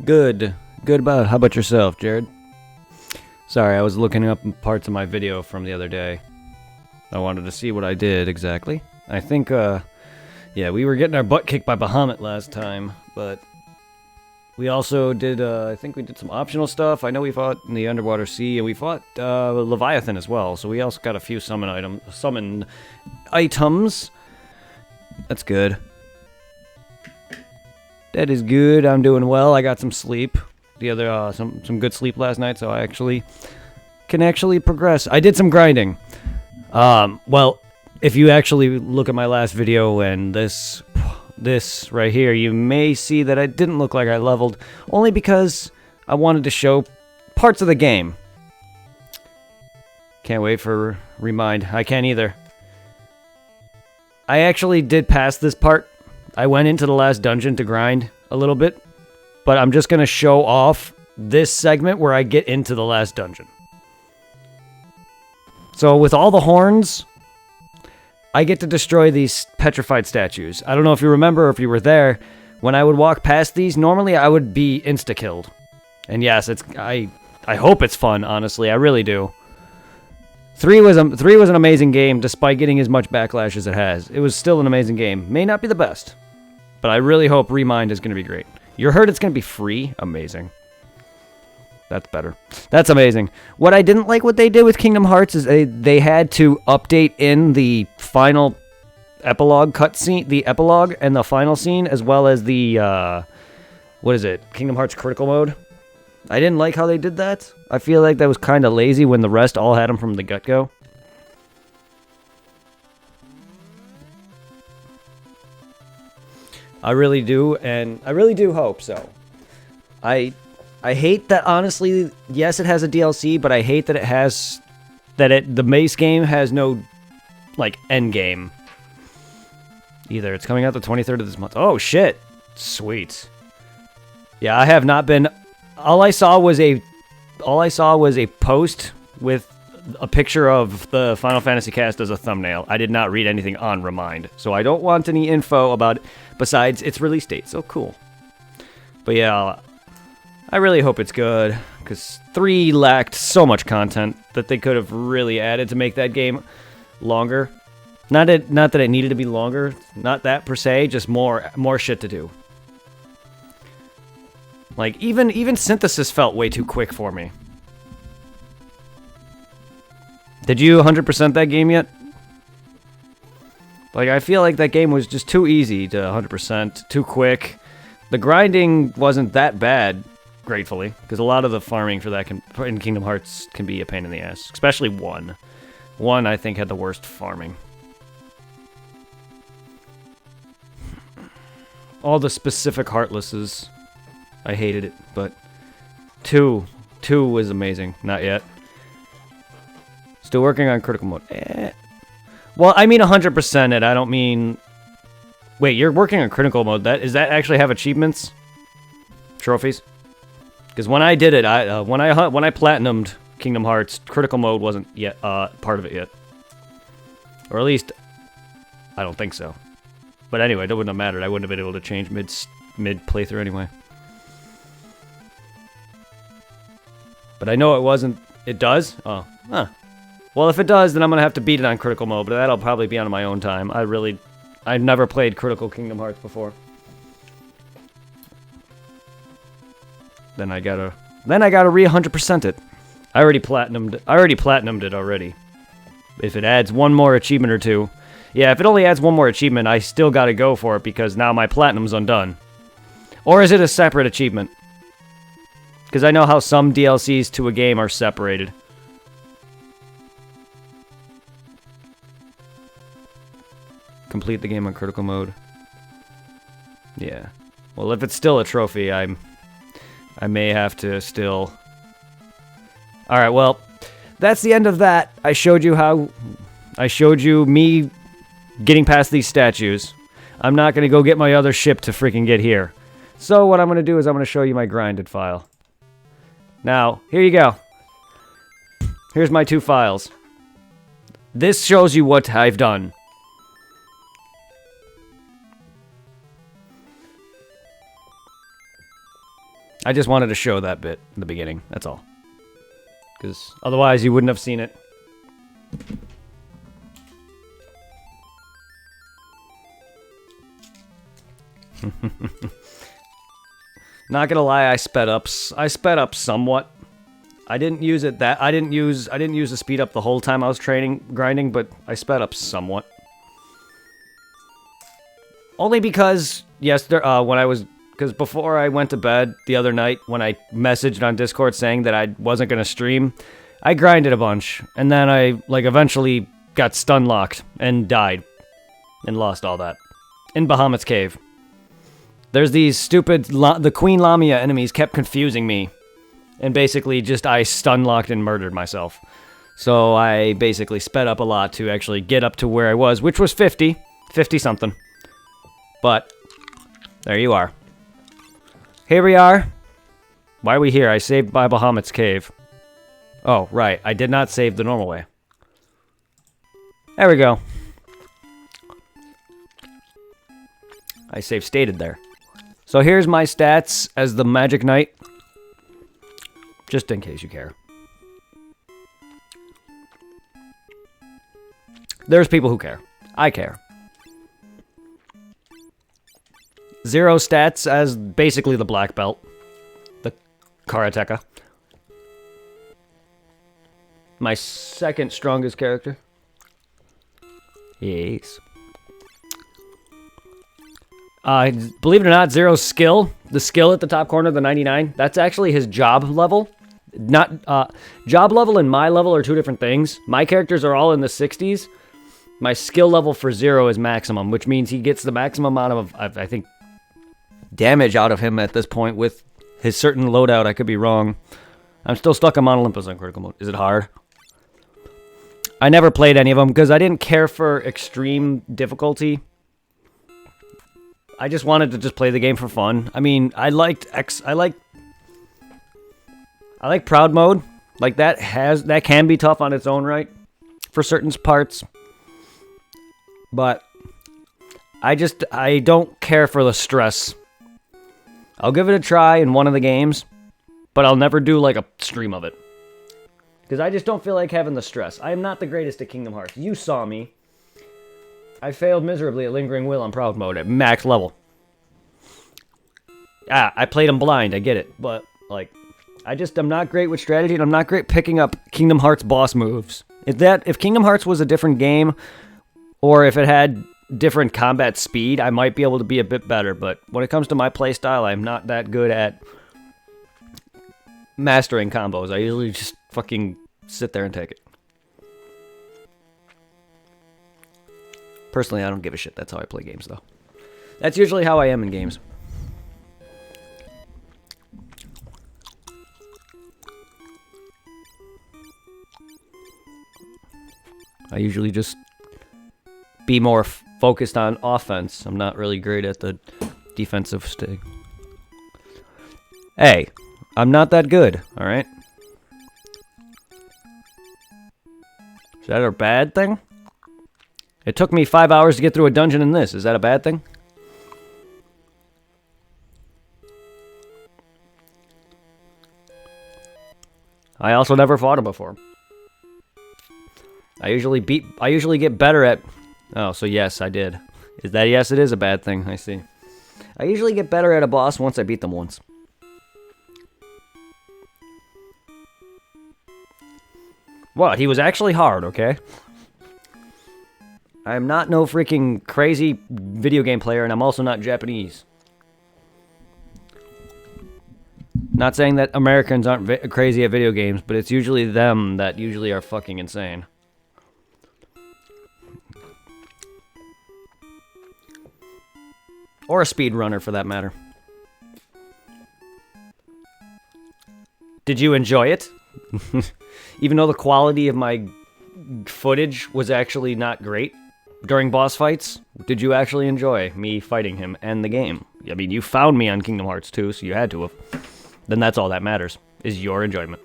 Good. Good about. How about yourself, Jared? Sorry, I was looking up parts of my video from the other day. I wanted to see what I did exactly. I think, yeah, we were getting our butt kicked by Bahamut last time, but we also did, I think we did some optional stuff. I know we fought in the Underwater Sea, and we fought Leviathan as well, so we also got a few summon items. That's good. That is good. I'm doing well. I got some sleep. Some good sleep last night, so I can progress. I did some grinding. Well, if you actually look at my last video and this right here, you may see that I didn't look like I leveled, only because I wanted to show parts of the game. Can't wait for Remind. I can't either. I actually did pass this part. I went into the last dungeon to grind a little bit, but I'm just going to show off this segment where I get into the last dungeon. So with all the horns, I get to destroy these petrified statues. I don't know if you remember or if you were there. When I would walk past these, normally I would be insta-killed. And yes, I hope it's fun, honestly. I really do. 3 was an amazing game, despite getting as much backlash as it has. It was still an amazing game. May not be the best, but I really hope Remind is going to be great. You heard it's going to be free? Amazing. That's better. That's amazing. What I didn't like what they did with Kingdom Hearts is they had to update in the final epilogue cutscene, the epilogue and the final scene, as well as the, what is it, Kingdom Hearts Critical Mode. I didn't like how they did that. I feel like that was kind of lazy when the rest all had them from the get-go. I really do, and I really do hope so. I hate that, honestly, yes, it has a DLC, but I hate that the base game has no, like, end game. Either. It's coming out the 23rd of this month. Oh, shit. Sweet. Yeah, I have not been... All I saw was a post with a picture of the Final Fantasy cast as a thumbnail. I did not read anything on Remind, so I don't want any info about it besides its release date. So cool. But yeah, I really hope it's good, because 3 lacked so much content that they could have really added to make that game longer. Not that it needed to be longer, not that per se, just more shit to do. Like, even Synthesis felt way too quick for me. Did you 100% that game yet? Like, I feel like that game was just too easy to 100%, too quick. The grinding wasn't that bad, gratefully, because a lot of the farming for that in Kingdom Hearts can be a pain in the ass, especially 1. 1, I think, had the worst farming. All the specific Heartlesses, I hated it, but 2 was amazing. Not yet. Still working on critical mode. Well, I mean 100% it. I don't mean... Wait, you're working on critical mode. Does that actually have achievements? Trophies? Because when I did it, when I platinumed Kingdom Hearts, critical mode wasn't yet part of it yet. Or at least, I don't think so. But anyway, that wouldn't have mattered. I wouldn't have been able to change mid playthrough anyway. But I know it wasn't... It does? Oh, huh. Well, if it does, then I'm going to have to beat it on critical mode, but that'll probably be on my own time. I've never played Critical Kingdom Hearts before. Then I gotta re-100% it. I already platinumed it already. If it adds one more achievement or 2. Yeah, if it only adds one more achievement, I still gotta go for it because now my platinum's undone. Or is it a separate achievement? Because I know how some DLCs to a game are separated. Complete the game on critical mode. Yeah. Well, if it's still a trophy, I may have to still... Alright, well, that's the end of that. I showed you me getting past these statues. I'm not going to go get my other ship to freaking get here. So what I'm going to do is I'm going to show you my grinded file. Now, here you go. Here's my 2 files. This shows you what I've done. I just wanted to show that bit in the beginning, that's all. Because otherwise you wouldn't have seen it. Not gonna lie, I sped up somewhat. I didn't use the speed up the whole time I was grinding, but I sped up somewhat. Only because because before I went to bed the other night, when I messaged on Discord saying that I wasn't gonna stream, I grinded a bunch, and then I eventually got stun locked and died, and lost all that in Bahamut's Cave. There's these stupid the Queen Lamia enemies kept confusing me, and basically I stun locked and murdered myself. So I basically sped up a lot to actually get up to where I was, which was 50 something. But there you are. Here we are. Why are we here? I saved by Bahamut's Cave. Oh, right. I did not save the normal way. There we go. I save stated there. So here's my stats as the Magic Knight. Just in case you care. There's people who care. I care. 0 stats as basically the black belt. The Karateka. My second strongest character. Yes. Believe it or not, 0 skill. The skill at the top corner, the 99, that's actually his job level. Job level and my level are 2 different things. My characters are all in the 60s. My skill level for 0 is maximum, which means he gets the maximum amount of, I think, damage out of him at this point with his certain loadout. I could be wrong. I'm still stuck on Mount Olympus on critical mode. Is it hard? I never played any of them because I didn't care for extreme difficulty. I just wanted to just play the game for fun. I mean, I like Proud Mode. Like that can be tough on its own right for certain parts. But I don't care for the stress. I'll give it a try in one of the games, but I'll never do like a stream of it. Because I just don't feel like having the stress. I am not the greatest at Kingdom Hearts. You saw me. I failed miserably at Lingering Will on Proud Mode at max level. I played him blind, I get it. But, like, I'm not great with strategy, and I'm not great picking up Kingdom Hearts boss moves. If Kingdom Hearts was a different game, or if it had different combat speed, I might be able to be a bit better. But when it comes to my playstyle, I'm not that good at mastering combos. I usually just fucking sit there and take it. Personally, I don't give a shit. That's how I play games, though. That's usually how I am in games. I usually just be more focused on offense. I'm not really great at the defensive stick. Hey, I'm not that good, alright? Is that a bad thing? It took me 5 hours to get through a dungeon in this. Is that a bad thing? I also never fought him before. I usually get better at... Oh, so yes, I did. Yes, it is a bad thing, I see. I usually get better at a boss once I beat them once. What? He was actually hard, okay? I'm not no freaking crazy video game player, and I'm also not Japanese. Not saying that Americans aren't crazy at video games, but it's usually them that usually are fucking insane. Or a speedrunner, for that matter. Did you enjoy it? Even though the quality of my footage was actually not great, During boss fights, did you actually enjoy me fighting him and the game? I mean, you found me on Kingdom Hearts 2, so you had to have. Then that's all that matters, is your enjoyment.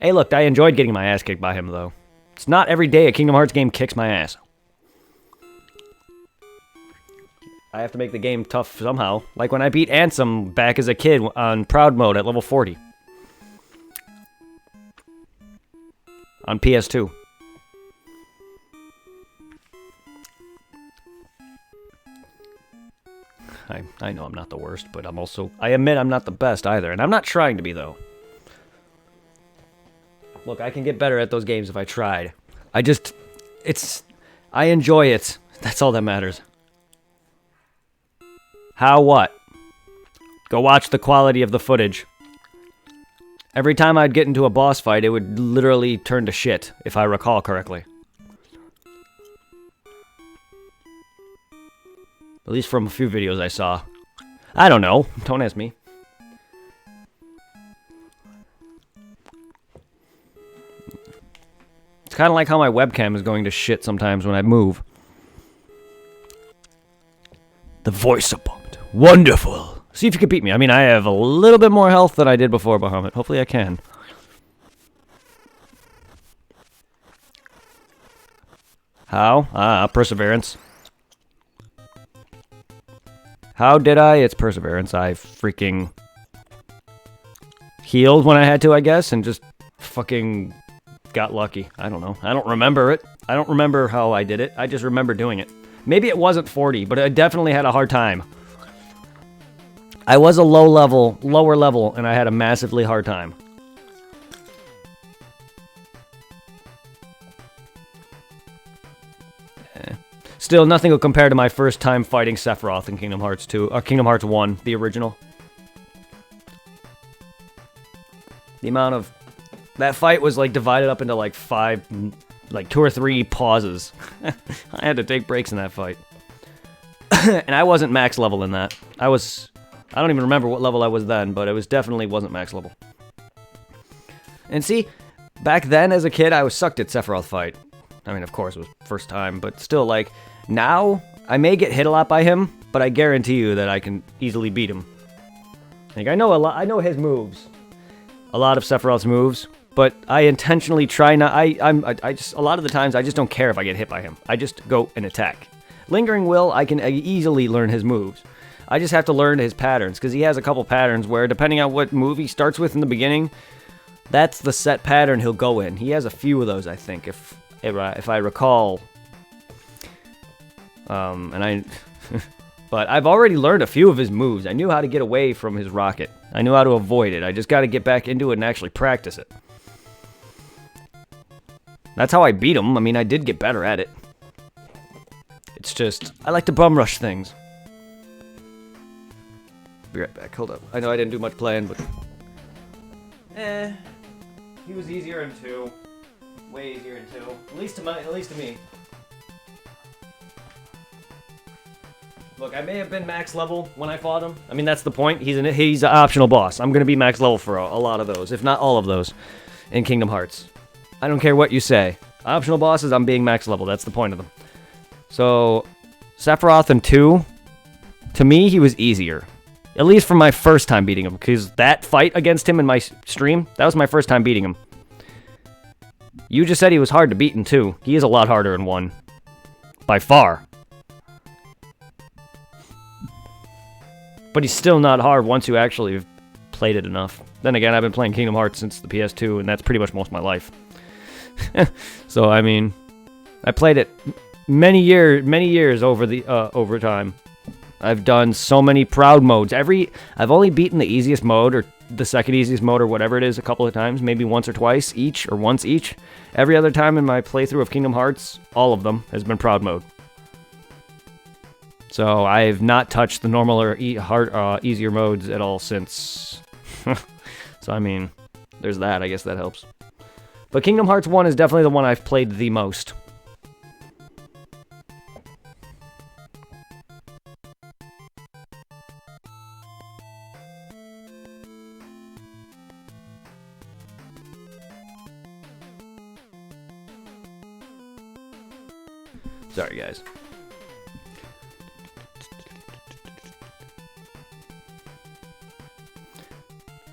Hey, look, I enjoyed getting my ass kicked by him, though. It's not every day a Kingdom Hearts game kicks my ass. I have to make the game tough somehow. Like when I beat Ansem back as a kid on Proud Mode at level 40. On PS2. I know I'm not the worst, but I admit I'm not the best either, and I'm not trying to be, though. Look, I can get better at those games if I tried. I enjoy it. That's all that matters. How what? Go watch the quality of the footage. Every time I'd get into a boss fight, it would literally turn to shit, if I recall correctly. At least from a few videos I saw. I don't know. Don't ask me. It's kind of like how my webcam is going to shit sometimes when I move. The voice of Bahamut. Wonderful. See if you can beat me. I mean, I have a little bit more health than I did before Bahamut. Hopefully I can. How? Perseverance. How did I? It's perseverance. I freaking healed when I had to, I guess, and just fucking got lucky. I don't know. I don't remember it. I don't remember how I did it. I just remember doing it. Maybe it wasn't 40, but I definitely had a hard time. I was a lower level, and I had a massively hard time. Still, nothing will compare to my first time fighting Sephiroth in Kingdom Hearts 2, or Kingdom Hearts 1, the original. The amount of... That fight was, like, divided up into, like, 2 or 3 pauses. I had to take breaks in that fight. And I wasn't max level in that. I don't even remember what level I was then, but it definitely wasn't max level. And see, back then as a kid, I was sucked at Sephiroth fight. I mean, of course, it was first time, but still, like, now, I may get hit a lot by him, but I guarantee you that I can easily beat him. Like, I know his moves. A lot of Sephiroth's moves, but I intentionally try not, I just, a lot of the times, I just don't care if I get hit by him. I just go and attack. Lingering Will, I can easily learn his moves. I just have to learn his patterns, because he has a couple patterns where, depending on what move he starts with in the beginning, that's the set pattern he'll go in. He has a few of those, I think, if I recall. But I've already learned a few of his moves. I knew how to get away from his rocket. I knew how to avoid it. I just got to get back into it and actually practice it. That's how I beat him. I mean, I did get better at it. It's just, I like to bum rush things. Be right back. Hold up. I know I didn't do much playing, but... He was easier in 2. Way easier in 2. At least to me. Look, I may have been max level when I fought him. I mean, that's the point. He's an optional boss. I'm going to be max level for a lot of those, if not all of those, in Kingdom Hearts. I don't care what you say. Optional bosses, I'm being max level. That's the point of them. So, Sephiroth in 2, to me, he was easier. At least from my first time beating him, because that fight against him in my stream, that was my first time beating him. You just said he was hard to beat in 2. He is a lot harder in 1. By far. But he's still not hard once you actually have played it enough. Then again, I've been playing Kingdom Hearts since the PS2, and that's pretty much most of my life. So, I mean, I played it many years over time. I've done so many proud modes. I've only beaten the easiest mode, or the second easiest mode, or whatever it is, a couple of times, maybe once or twice each, or once each. Every other time in my playthrough of Kingdom Hearts, all of them, has been proud mode. So I've not touched the normal or easier modes at all since. So I mean, there's that. I guess that helps. But Kingdom Hearts 1 is definitely the one I've played the most. Sorry, guys.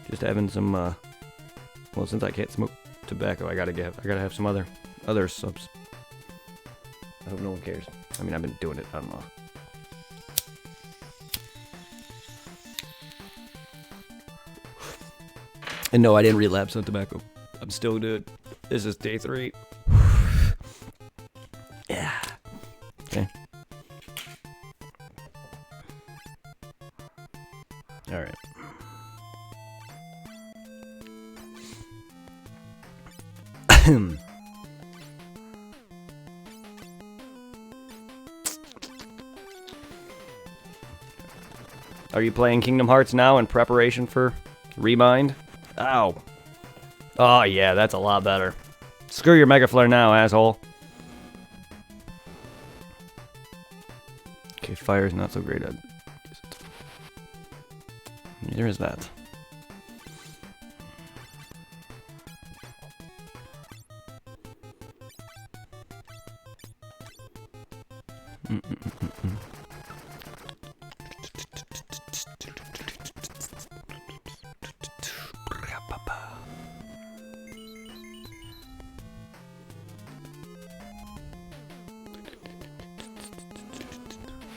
Just having some, well, since I can't smoke tobacco, I gotta have some other subs. I hope no one cares. I mean, I've been doing it, I don't know. And no, I didn't relapse on tobacco. I'm still good. This is day 3. Yeah. Okay. All right. Are you playing Kingdom Hearts now in preparation for Remind? Ow. Oh, yeah, that's a lot better. Screw your Mega Flare now, asshole. Okay, fire's not so great. Neither is that.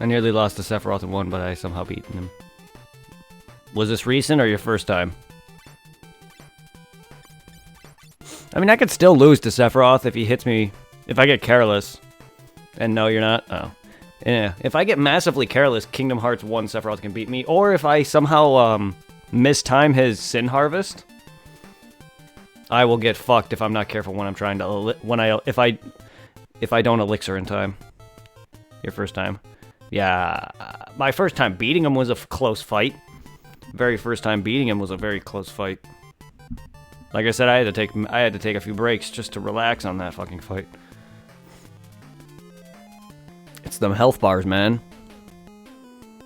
I nearly lost to Sephiroth in 1, but I somehow beaten him. Was this recent or your first time? I mean, I could still lose to Sephiroth if he hits me, if I get careless. And no, you're not? Oh. Yeah, if I get massively careless, Kingdom Hearts 1 Sephiroth can beat me. Or if I somehow mistime his Sin Harvest, I will get fucked if I'm not careful when I'm trying to, if I don't elixir in time. Your first time. Yeah, my first time beating him was a close fight. Very first time beating him was a very close fight. Like I said, I had to take a few breaks just to relax on that fucking fight. It's them health bars, man.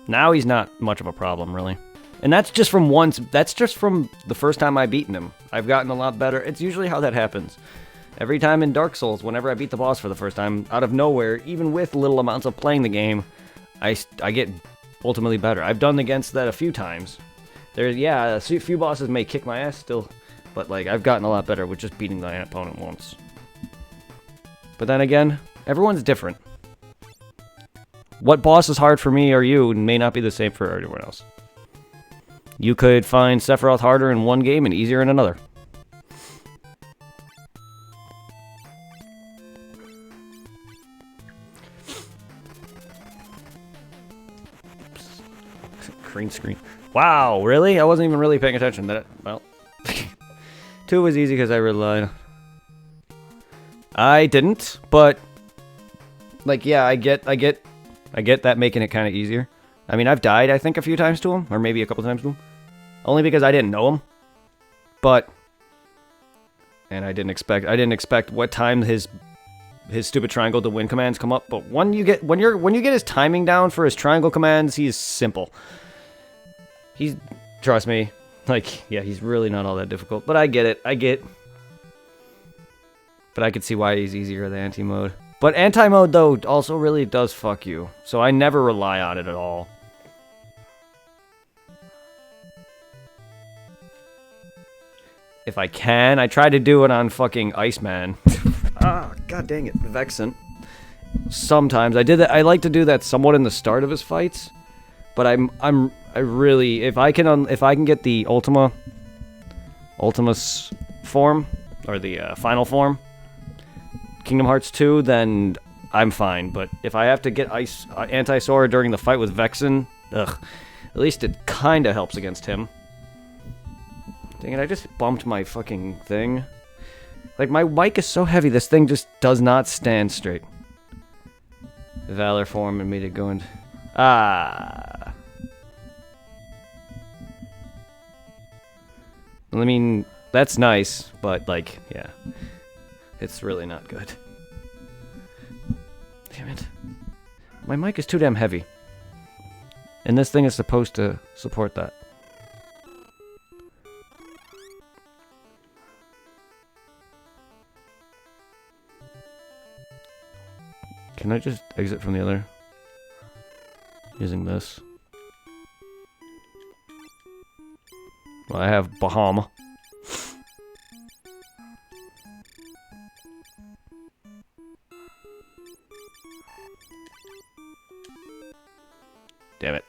Now he's not much of a problem, really. And that's just from the first time I beaten him. I've gotten a lot better. It's usually how that happens. Every time in Dark Souls, whenever I beat the boss for the first time, out of nowhere, even with little amounts of playing the game, I get ultimately better. I've done against that a few times. A few bosses may kick my ass still, but like I've gotten a lot better with just beating my opponent once. But then again, everyone's different. What boss is hard for me or you may not be the same for everyone else. You could find Sephiroth harder in one game and easier in another. Green screen. Wow, really? I wasn't even really paying attention. Well, 2 was easy because I relied. I didn't, but like, yeah, I get that making it kind of easier. I mean, I've died, I think, a few times to him, or maybe a couple times to him, only because I didn't know him. And I didn't expect what time his stupid triangle to win commands come up. But when you get his timing down for his triangle commands, he's simple. Trust me, like, yeah, he's really not all that difficult. But I get it, But I could see why he's easier than anti-mode. But anti-mode, though, also really does fuck you. So I never rely on it at all. If I can, I try to do it on fucking Iceman. Ah, god dang it, Vexen. Sometimes I did that. I like to do that somewhat in the start of his fights. But I really, if I can get the Ultimus form, or the final form, Kingdom Hearts 2, then I'm fine. But if I have to get Anti-Sora during the fight with Vexen, ugh, at least it kinda helps against him. Dang it, I just bumped my fucking thing. Like, my mic is so heavy, this thing just does not stand straight. Valor form and made it go into... Ah. I mean, that's nice, but, like, yeah. It's really not good. Damn it. My mic is too damn heavy. And this thing is supposed to support that. Can I just exit from the other? Using this. Well, I have Bahama. Damn it.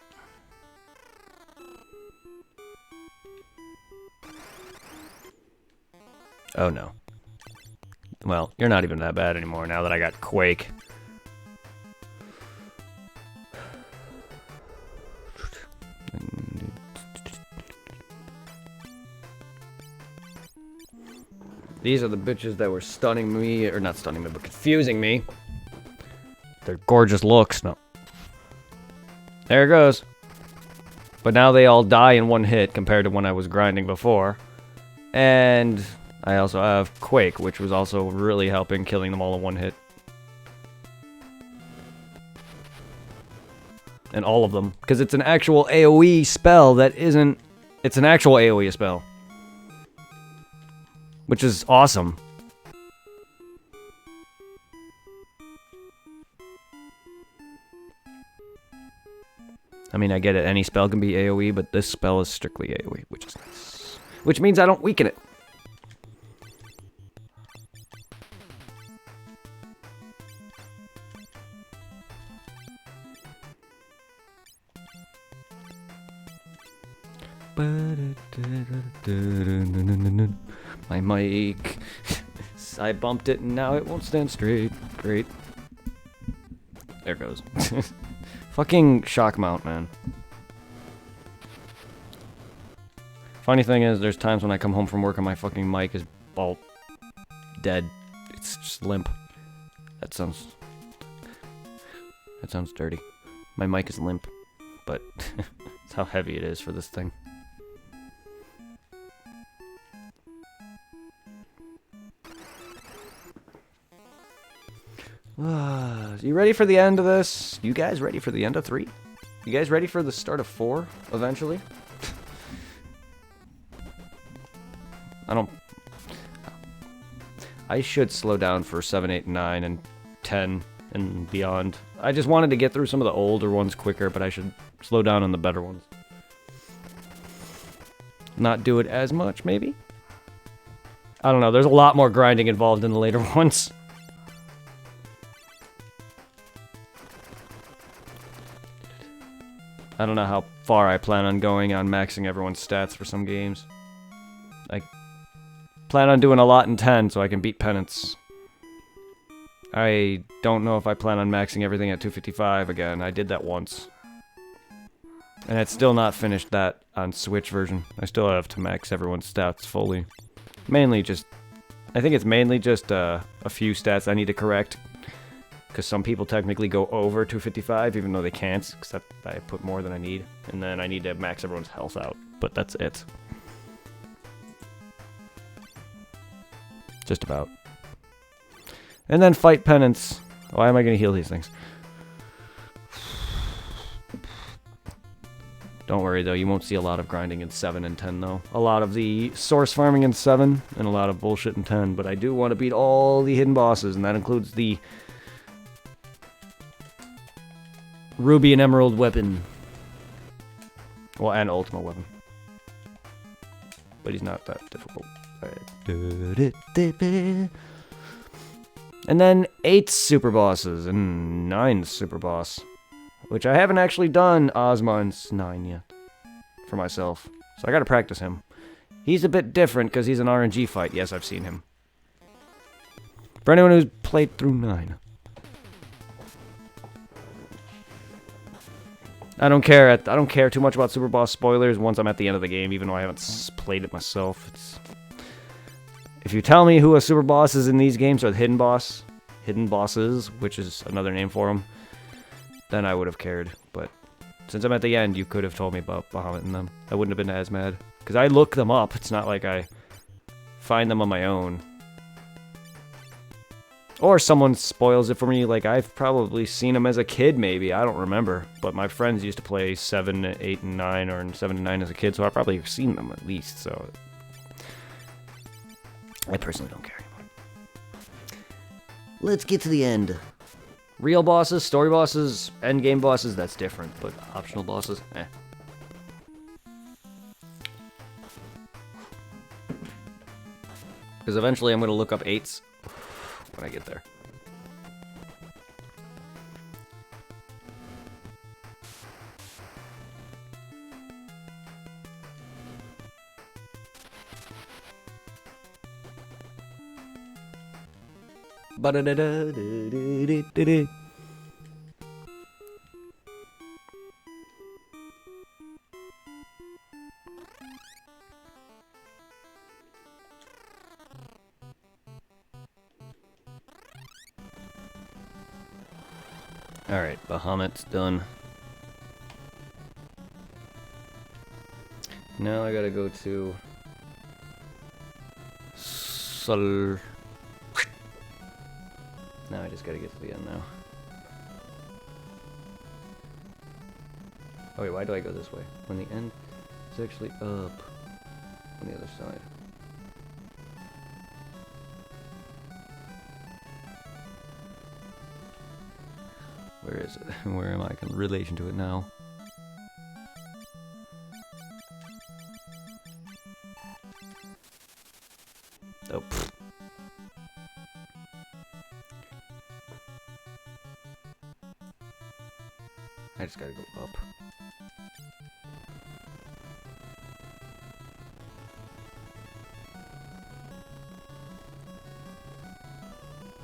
Oh no. Well, you're not even that bad anymore now that I got Quake. These are the bitches that were stunning me, or not stunning me, but confusing me. Their gorgeous looks. No. There it goes. But now they all die in one hit compared to when I was grinding before. And I also have Quake, which was also really helping killing them all in one hit. And all of them. Because it's an actual AoE spell that isn't... It's an actual AoE spell. Which is awesome. I mean, I get it. Any spell can be AoE, but this spell is strictly AoE, which is nice. Which means I don't weaken it. My mic. I bumped it and now it won't stand straight. Great. There it goes. Fucking shock mount, man. Funny thing is, there's times when I come home from work and my fucking mic is all dead. It's just limp. That sounds dirty. My mic is limp, but that's how heavy it is for this thing. You ready for the end of this? You guys ready for the end of 3? You guys ready for the start of 4, eventually? I should slow down for 7, 8, 9, and 10, and beyond. I just wanted to get through some of the older ones quicker, but I should slow down on the better ones. Not do it as much, maybe? I don't know, there's a lot more grinding involved in the later ones. I don't know how far I plan on going on maxing everyone's stats for some games. I plan on doing a lot in 10 so I can beat Penance. I don't know if I plan on maxing everything at 255 again. I did that once. And it's still not finished that on Switch version. I still have to max everyone's stats fully. Mainly just... I think it's mainly just a few stats I need to correct. Because some people technically go over 255, even though they can't, except I put more than I need. And then I need to max everyone's health out, but that's it. Just about. And then fight Penance. Why am I going to heal these things? Don't worry, though, you won't see a lot of grinding in 7 and 10, though. A lot of the source farming in 7, and a lot of bullshit in 10, but I do want to beat all the hidden bosses, and that includes the Ruby and Emerald weapon. Well, and Ultima weapon. But he's not that difficult. And then 8 super bosses and 9 super boss. Which I haven't actually done Osmond's 9 yet. For myself. So I gotta practice him. He's a bit different because he's an RNG fight. Yes, I've seen him. For anyone who's played through 9. I don't care too much about Super Boss spoilers once I'm at the end of the game, even though I haven't played it myself. If you tell me who a Super Boss is in these games, or the hidden bosses, which is another name for them, then I would have cared. But since I'm at the end, you could have told me about Bahamut and them. I wouldn't have been as mad. Because I look them up. It's not like I find them on my own. Or someone spoils it for me, like I've probably seen them as a kid, maybe. I don't remember. But my friends used to play 7, 8, and 9, or 7 and 9 as a kid, so I've probably seen them at least, so... I personally don't care anymore. Let's get to the end. Real bosses, story bosses, end game bosses, that's different, but optional bosses, eh. Because eventually I'm going to look up 8s when I get there. Alright, Bahamut's done. Now I gotta go to Now I just gotta get to the end now. Oh wait, why do I go this way? When the end is actually up on the other side. Where is it? Where am I in relation to it now? Oh, pfft. I just gotta go up.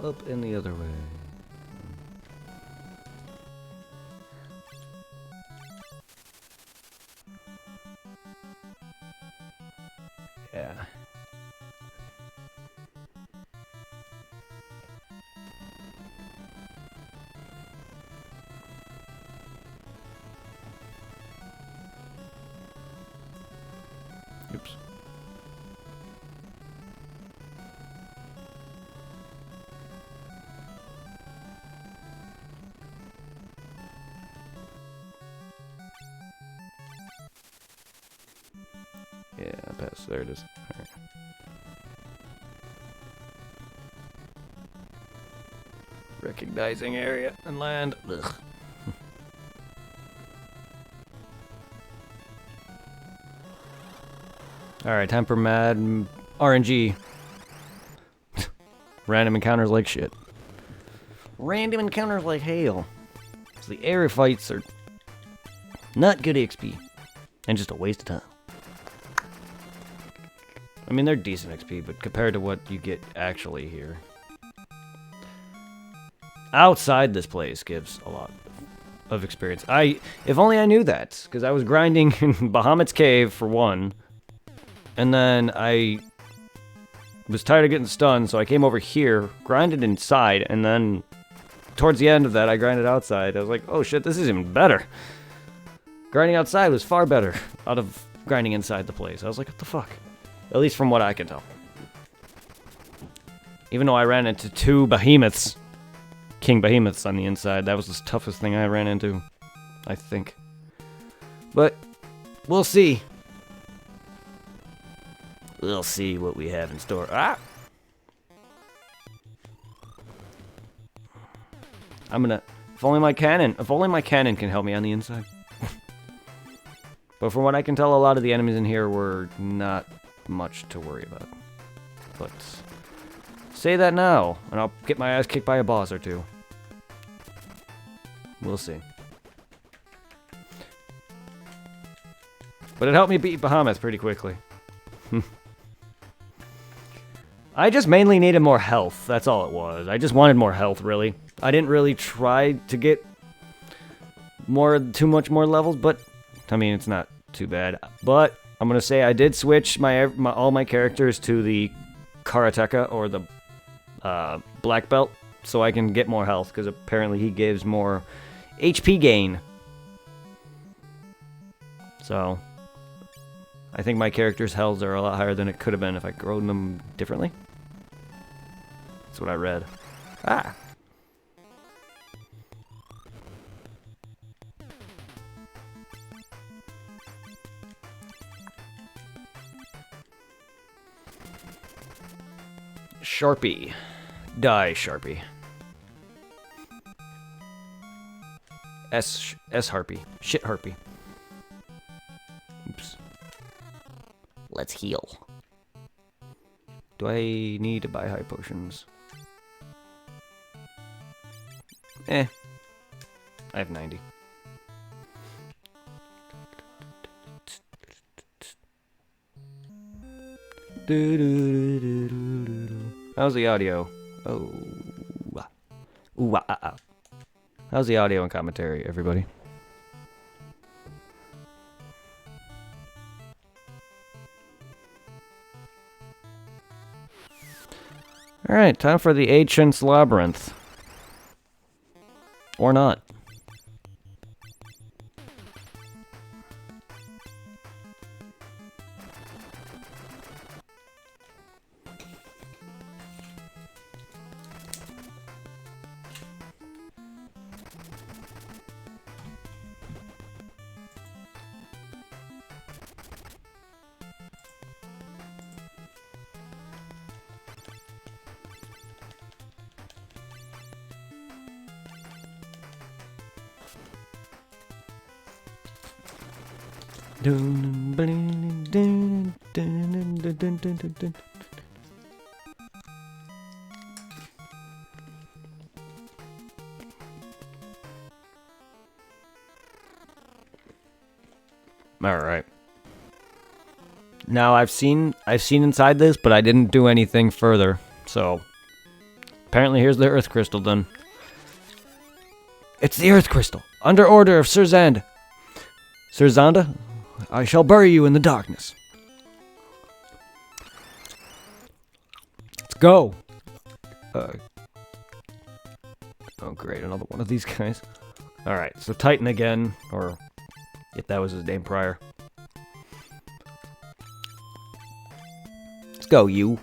Up and the other way. Yeah. Oops. Yeah, pass. There it is. All right. Recognizing area and land. Ugh. Alright, Temper Mad RNG. Random encounters like shit. Random encounters like hail. So the area fights are not good XP. And just a waste of time. I mean, they're decent XP, but compared to what you get actually here. Outside this place gives a lot of experience. If only I knew that, because I was grinding in Bahamut's Cave for one. And then I was tired of getting stunned, so I came over here, grinded inside, and then towards the end of that, I grinded outside. I was like, oh shit, this is even better. Grinding outside was far better out of grinding inside the place. I was like, what the fuck? At least from what I can tell. Even though I ran into 2 behemoths, king behemoths on the inside, that was the toughest thing I ran into, I think. But we'll see. We'll see what we have in store. Ah! I'm gonna... If only my cannon can help me on the inside. But from what I can tell, a lot of the enemies in here were not much to worry about. But... say that now, and I'll get my ass kicked by a boss or 2. We'll see. But it helped me beat Bahamut pretty quickly. I just mainly needed more health. That's all it was. I just wanted more health, really. I didn't really try to get too much more levels, but I mean, it's not too bad. But I'm gonna say I did switch all my characters to the Karateka or the Black Belt, so I can get more health, because apparently he gives more HP gain. So I think my character's healths are a lot higher than it could have been if I grown them differently. That's what I read. Ah! Sharpie. Die, Sharpie. S harpy. Shit harpy. Oops. Let's heal. Do I need to buy high potions? I have 90. How's the audio? Oh. Ooh, How's the audio and commentary, everybody? Alright, time for the Ancient's Labyrinth. Or not. All right. Now I've seen inside this, but I didn't do anything further. So apparently here's the Earth Crystal done. It's the Earth Crystal. Under order of Sir Zand. Sir Zanda, I shall bury you in the darkness. Let's go. Oh great, another one of these guys. All right, so Titan again, or if that was his name prior. Let's go, you.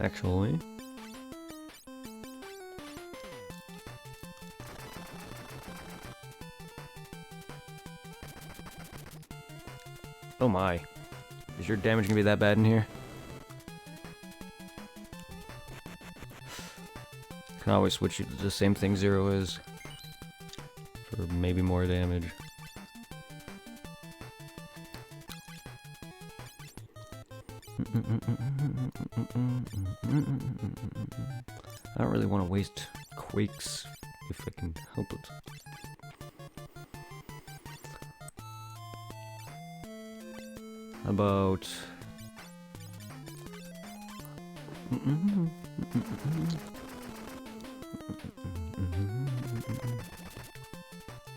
Actually. Oh my. Is your damage gonna be that bad in here? Can always switch you to the same thing Zero is. For maybe more damage. I don't really want to waste quakes if I can help it. How about...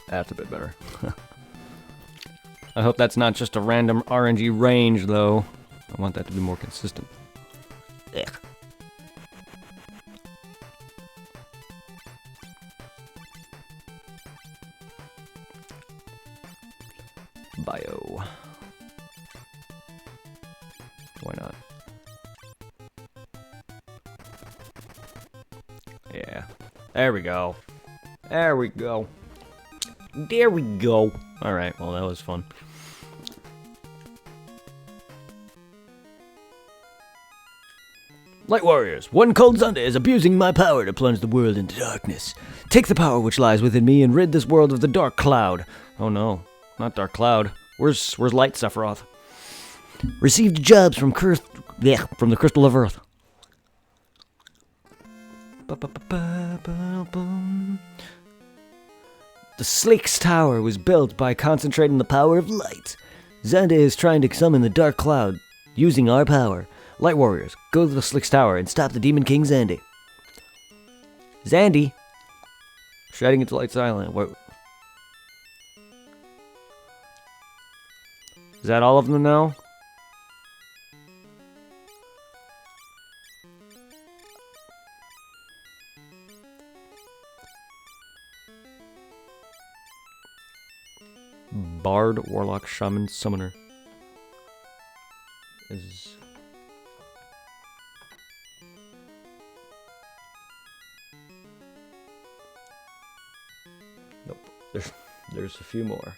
That's a bit better. I hope that's not just a random RNG range, though. I want that to be more consistent. Ugh. Bio. Why not? Yeah. There we go. There we go. There we go. Alright, well that was fun. Light Warriors, one called Zunda is abusing my power to plunge the world into darkness. Take the power which lies within me and rid this world of the Dark Cloud. Oh no, not Dark Cloud. Where's Light Sephiroth? Received jobs from the Crystal of Earth. The Slicks Tower was built by concentrating the power of light. Zanda is trying to summon the Dark Cloud using our power. Light Warriors, go to the Slicks Tower and stop the Demon King Zandy. Zandy? Shredding into Light Silent. What? Is that all of them now? Bard, Warlock, Shaman, Summoner. Is... Nope. There's a few more.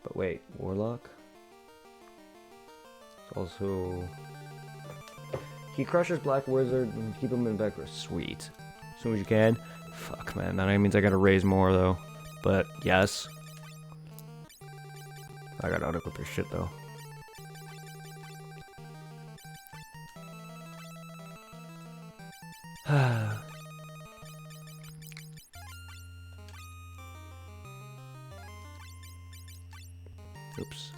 But wait, Warlock? Also, he crushes Black Wizard and keep him in Vecra. Sweet. As soon as you can. Fuck, man. That means I gotta raise more, though. But, yes. I gotta out-equip your shit, though. Oops.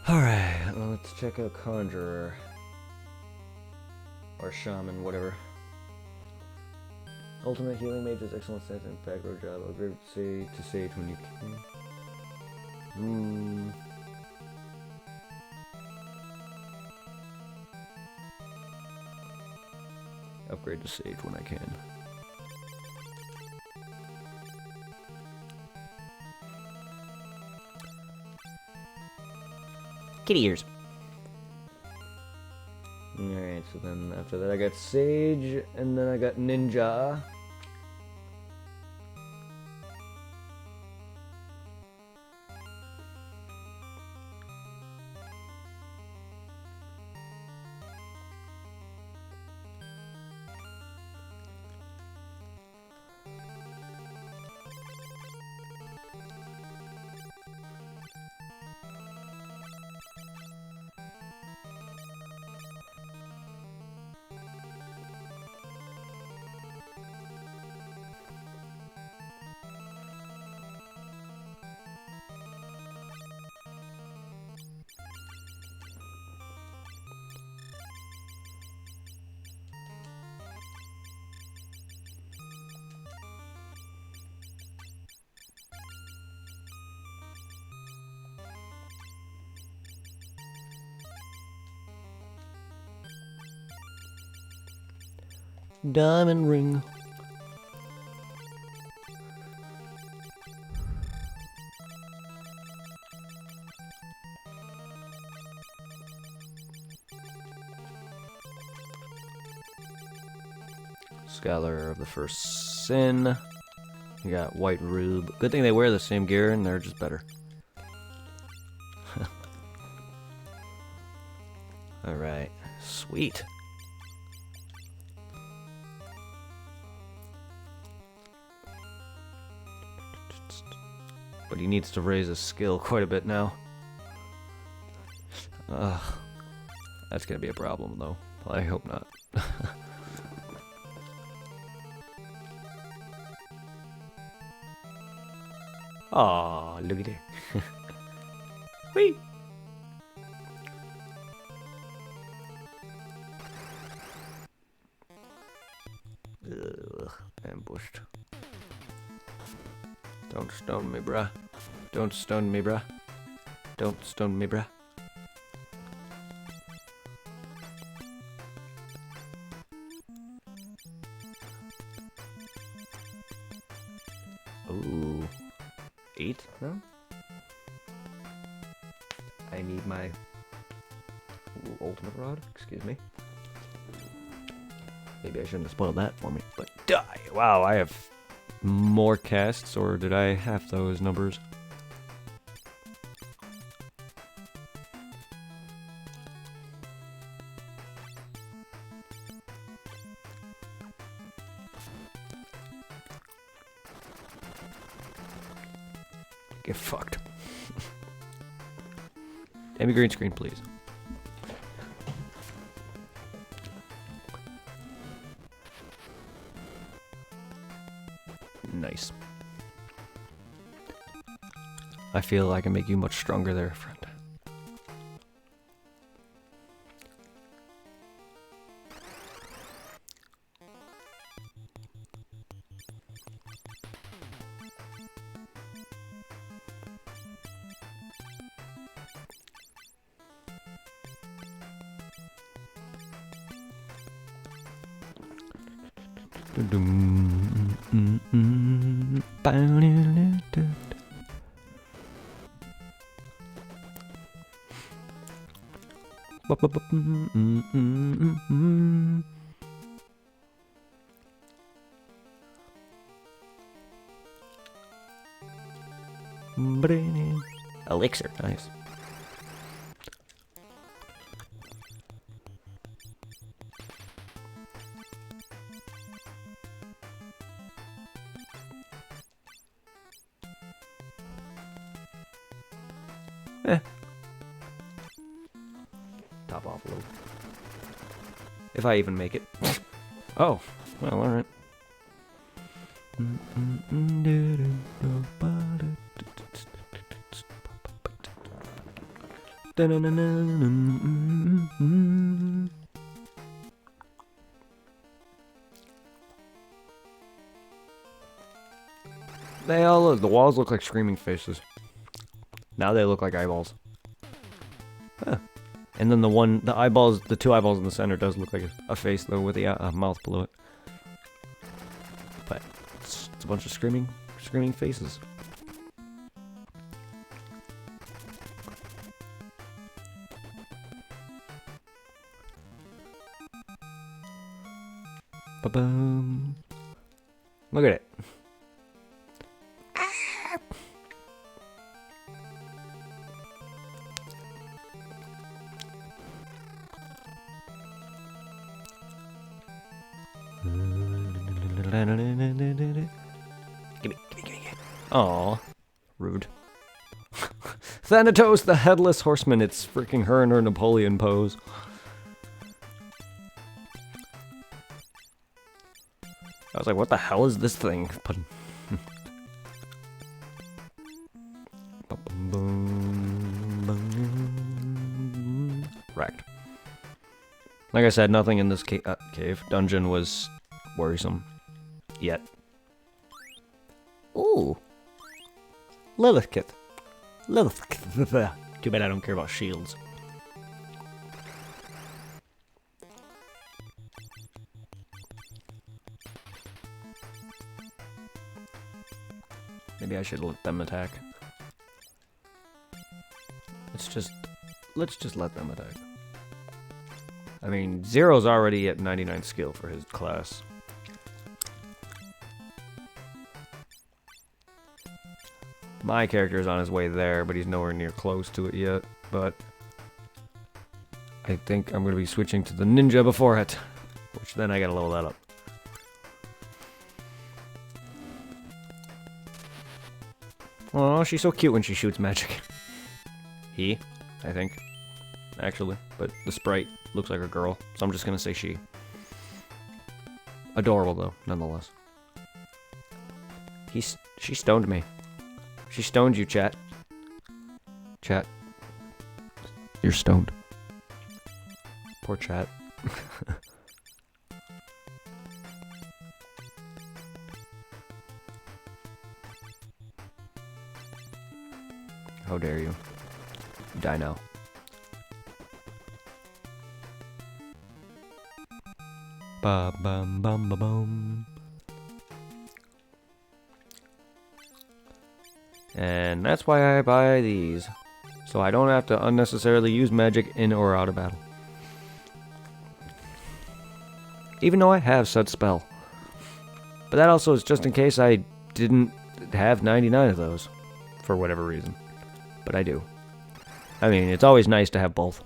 Alright, well, let's check out Conjurer. Or Shaman, whatever. Ultimate Healing Mage has excellent stats and backrow job. Upgrade to Sage when you can. Upgrade to Sage when I can. Kitty ears. Alright, so then after that I got Sage, and then I got Ninja. Diamond ring. Scholar of the First Sin. You got White Rube. Good thing they wear the same gear and they're just better. Alright. Sweet. But he needs to raise his skill quite a bit now. That's gonna be a problem, though. I hope not. Aw, look at it. Whee! Ugh, ambushed. Don't stone me, bruh. Don't stone me, bruh. Don't stone me, bruh. Ooh. 8? No? I need my ultimate rod. Excuse me. Maybe I shouldn't have spoiled that for me, but die! Wow, I have more casts, or did I have those numbers? Get fucked. Damn green screen, please. Nice. I feel I can make you much stronger there, friend. Elixir, nice. Top off a little. If I even make it. Oh, well, alright. They all look, the walls look like screaming faces. Now they look like eyeballs. Huh. And then the eyeballs, the two eyeballs in the center does look like a face though with the mouth below it. But it's a bunch of screaming faces. Ba-boom. Look at it. Gimme. Aw, rude. Thanatos, the Headless Horseman. It's freaking her in her Napoleon pose. I was like, what the hell is this thing? Wrecked. Like I said, nothing in this cave dungeon was worrisome. Yet. Ooh. Lilithkith. Lilithkith. Too bad I don't care about shields. Maybe I should let them attack. Let's just let them attack. I mean, Zero's already at 99 skill for his class. My character's on his way there, but he's nowhere near close to it yet. But I think I'm going to be switching to the ninja before it, which then I gotta level that up. Oh, she's so cute when she shoots magic. He, I think, actually, but the sprite looks like a girl, so I'm just gonna say she. Adorable though, nonetheless. She stoned me. She stoned you, chat. Chat. You're stoned. Poor chat. How dare you. Die now. Ba bum bum ba bum. And that's why I buy these. So I don't have to unnecessarily use magic in or out of battle. Even though I have said spell. But that also is just in case I didn't have 99 of those. For whatever reason. But I do. I mean, it's always nice to have both.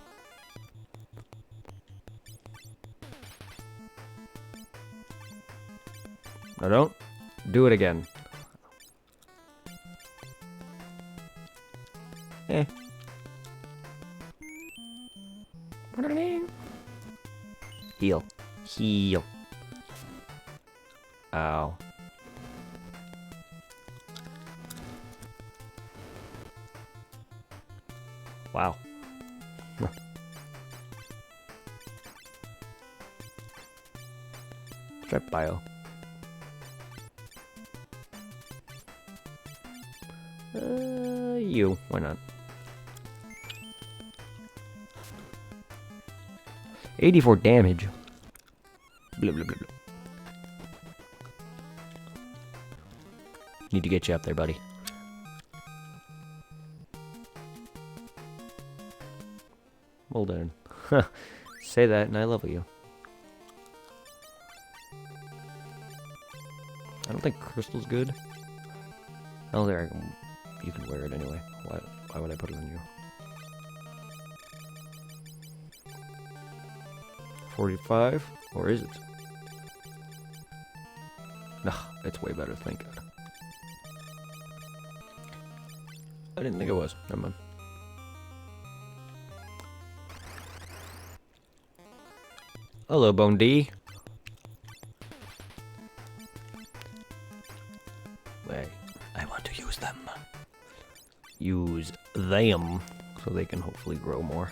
Now don't do it again. Eh. Heal. Heal. Ow. Wow. Try bio. You. Why not? 84 damage. Blah, blah, blah, blah. Need to get you up there, buddy. Well done. Say that and I level you. I don't think crystal's good. Oh, there I go. You can wear it anyway. Why would I put it on you? 45? Or is it? No, it's way better, thank God. I didn't think it was. Never mind. Hello, Bone D. Wait, I want to use them. Use them so they can hopefully grow more.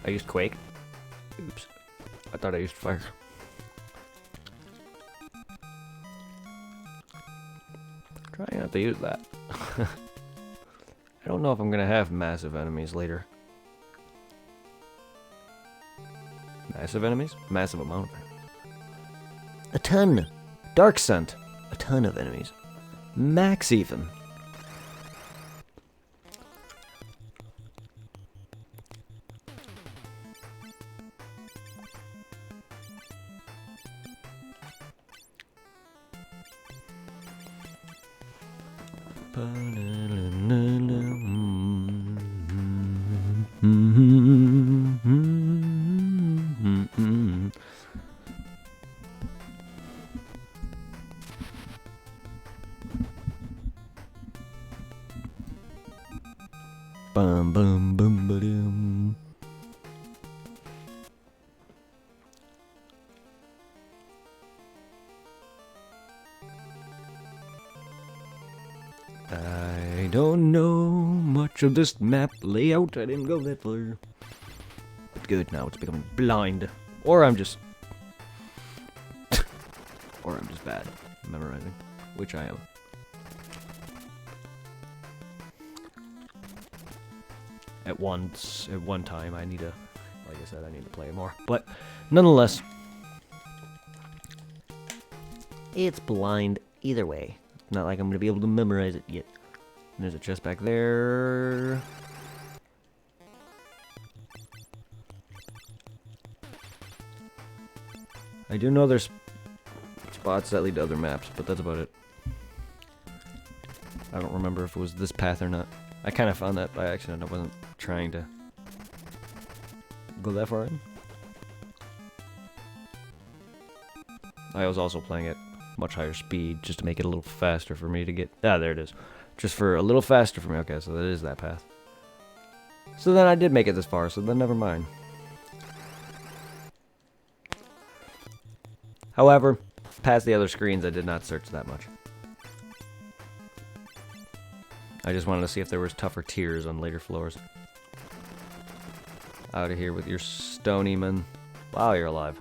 I used Quake. Oops. I thought I used Fire. Trying not to use that. I don't know if I'm gonna have massive enemies later. Massive enemies? Massive amount. A ton! Dark Scent! A ton of enemies. Max even. Bum bum bum ba-dum. I don't know much of this map layout. I didn't go that far. But good, now it's becoming blind. Or I'm just... or I'm just bad at memorizing. Which I am. At one time, I need to... like I said, I need to play more. But, nonetheless... it's blind either way. Not like I'm going to be able to memorize it yet. And there's a chest back there. I do know there's spots that lead to other maps, but that's about it. I don't remember if it was this path or not. I kind of found that by accident. I wasn't trying to go that far in. I was also playing at much higher speed just to make it a little faster for me to get... ah, there it is. Just for a little faster for me. Okay, so that is that path. So then I did make it this far, so then never mind. However, past the other screens, I did not search that much. I just wanted to see if there was tougher tiers on later floors. Out of here with your stony man. Wow, you're alive.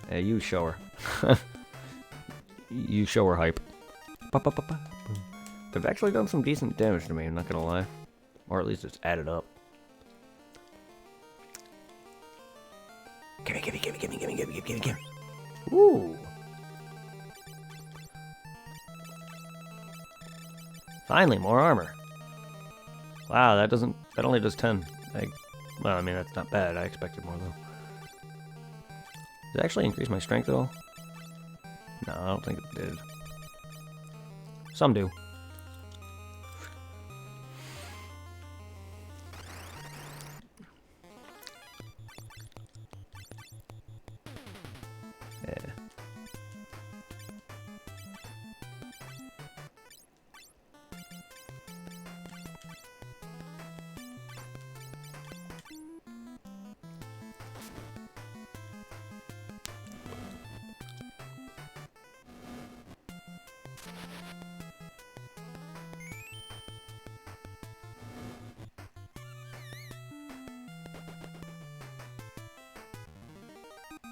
Hey, you show her. You show her hype. They've actually done some decent damage to me, I'm not gonna lie. Or at least it's added up. Gimme. Ooh. Finally, more armor. Wow, that only does 10. Well, I mean, that's not bad. I expected more, though. Does it actually increase my strength at all? No, I don't think it did. Some do. Yeah.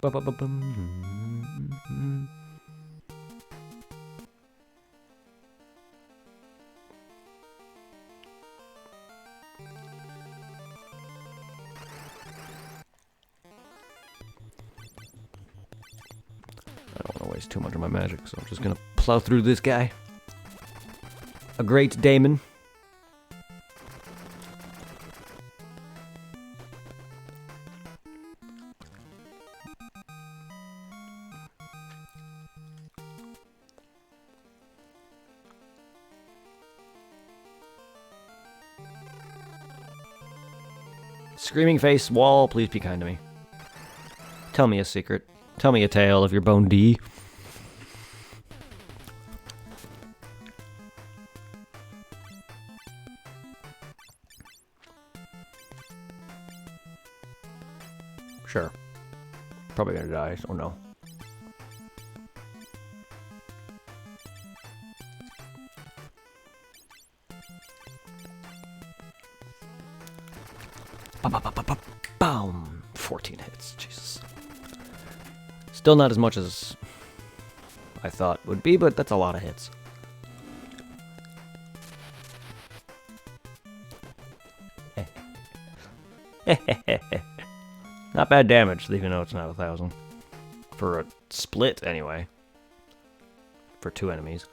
Ba-ba-ba-bum. I don't want to waste too much of my magic, so I'm just gonna plow through this guy. A great Damon. Screaming face wall, please be kind to me. Tell me a secret. Tell me a tale of your Bone D. Sure. Probably gonna die, so no. Boom! 14 hits, Jesus. Still not as much as I thought would be, but that's a lot of hits. Not bad damage, even though it's not 1,000. For a split, anyway. For 2 enemies.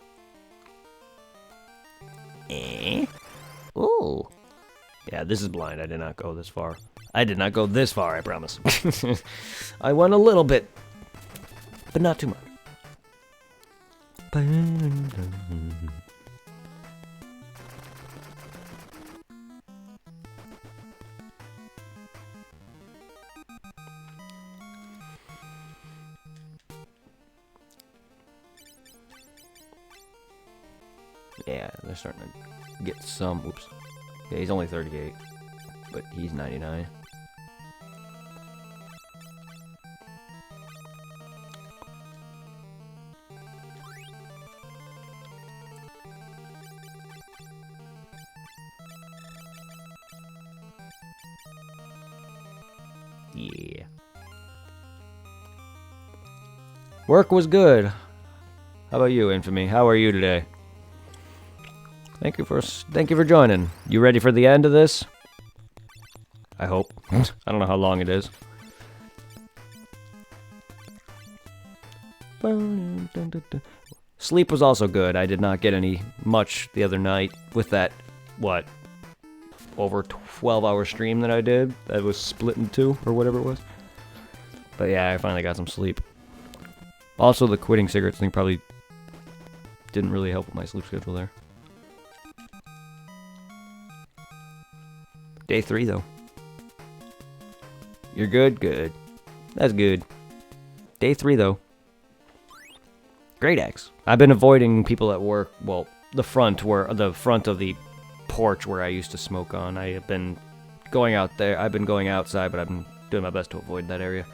Ooh. Yeah, this is blind. I did not go this far. I did not go this far, I promise. I went a little bit, but not too much. Yeah, they're starting to get some. Oops. Yeah, he's only 38, but he's 99. Yeah. Work was good. How about you, Infamy? How are you today? Thank you for joining. You ready for the end of this? I hope. I don't know how long it is. Sleep was also good. I did not get any much the other night with that, what, over 12-hour stream that I did. That was split in 2 or whatever it was. But yeah, I finally got some sleep. Also, the quitting cigarettes thing probably didn't really help with my sleep schedule there. Day 3, though. You're good? Good. That's good. Day 3, though. Great axe. I've been avoiding people at work. Well, the front of the porch where I used to smoke on. I have been going out there. I've been going outside, but I've been doing my best to avoid that area.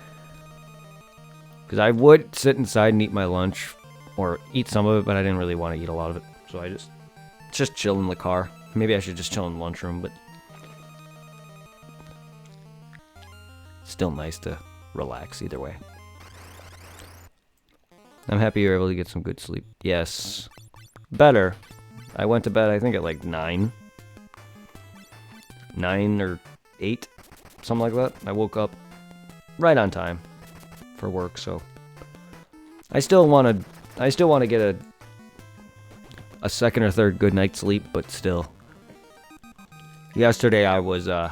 Because I would sit inside and eat my lunch, or eat some of it, but I didn't really want to eat a lot of it. So I just chill in the car. Maybe I should just chill in the lunchroom, but still nice to relax either way. I'm happy you're able to get some good sleep. Yes. Better. I went to bed, I think, at like 9. 9 or 8. Something like that. I woke up right on time for work, so I still want to get a second or third good night's sleep, but still. Yesterday I was or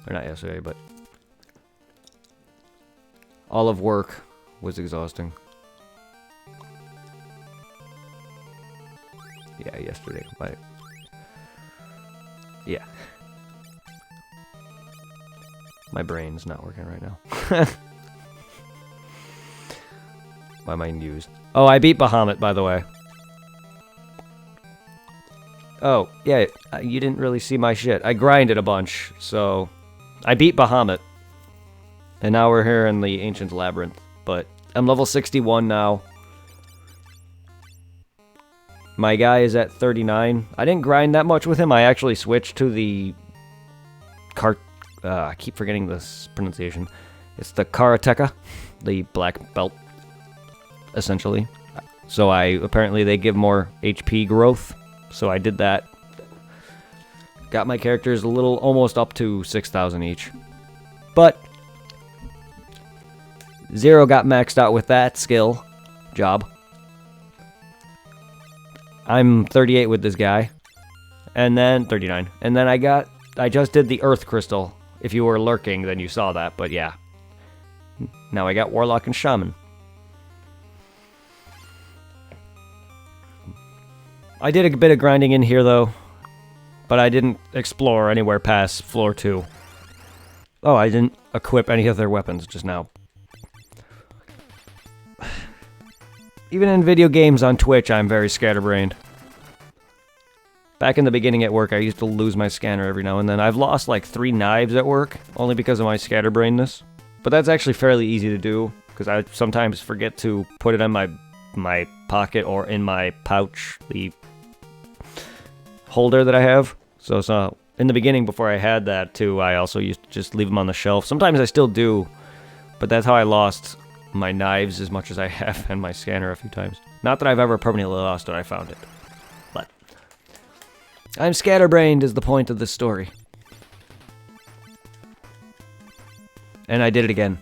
not yesterday, but all of work was exhausting. Yeah, yesterday. Yeah. My brain's not working right now. My mind used. Oh, I beat Bahamut, by the way. Oh, yeah, you didn't really see my shit. I grinded a bunch, so I beat Bahamut. And now we're here in the Ancient Labyrinth. But I'm level 61 now. My guy is at 39. I didn't grind that much with him. I actually switched to the I keep forgetting this pronunciation. It's the Karateka, the black belt, essentially. So apparently they give more HP growth. So I did that. Got my characters almost up to 6,000 each. But Zero got maxed out with that skill job. I'm 38 with this guy. And then 39. And then I just did the Earth Crystal. If you were lurking, then you saw that, but yeah. Now I got Warlock and Shaman. I did a bit of grinding in here, though. But I didn't explore anywhere past floor 2. Oh, I didn't equip any of their weapons just now. Even in video games on Twitch, I'm very scatterbrained. Back in the beginning at work, I used to lose my scanner every now and then. I've lost like 3 knives at work, only because of my scatterbrainedness. But that's actually fairly easy to do, because I sometimes forget to put it in my pocket or in my pouch, the holder that I have. So in the beginning, before I had that too, I also used to just leave them on the shelf. Sometimes I still do, but that's how I lost my knives as much as I have and my scanner a few times. Not that I've ever permanently lost it, I found it. But I'm scatterbrained is the point of this story. And I did it again.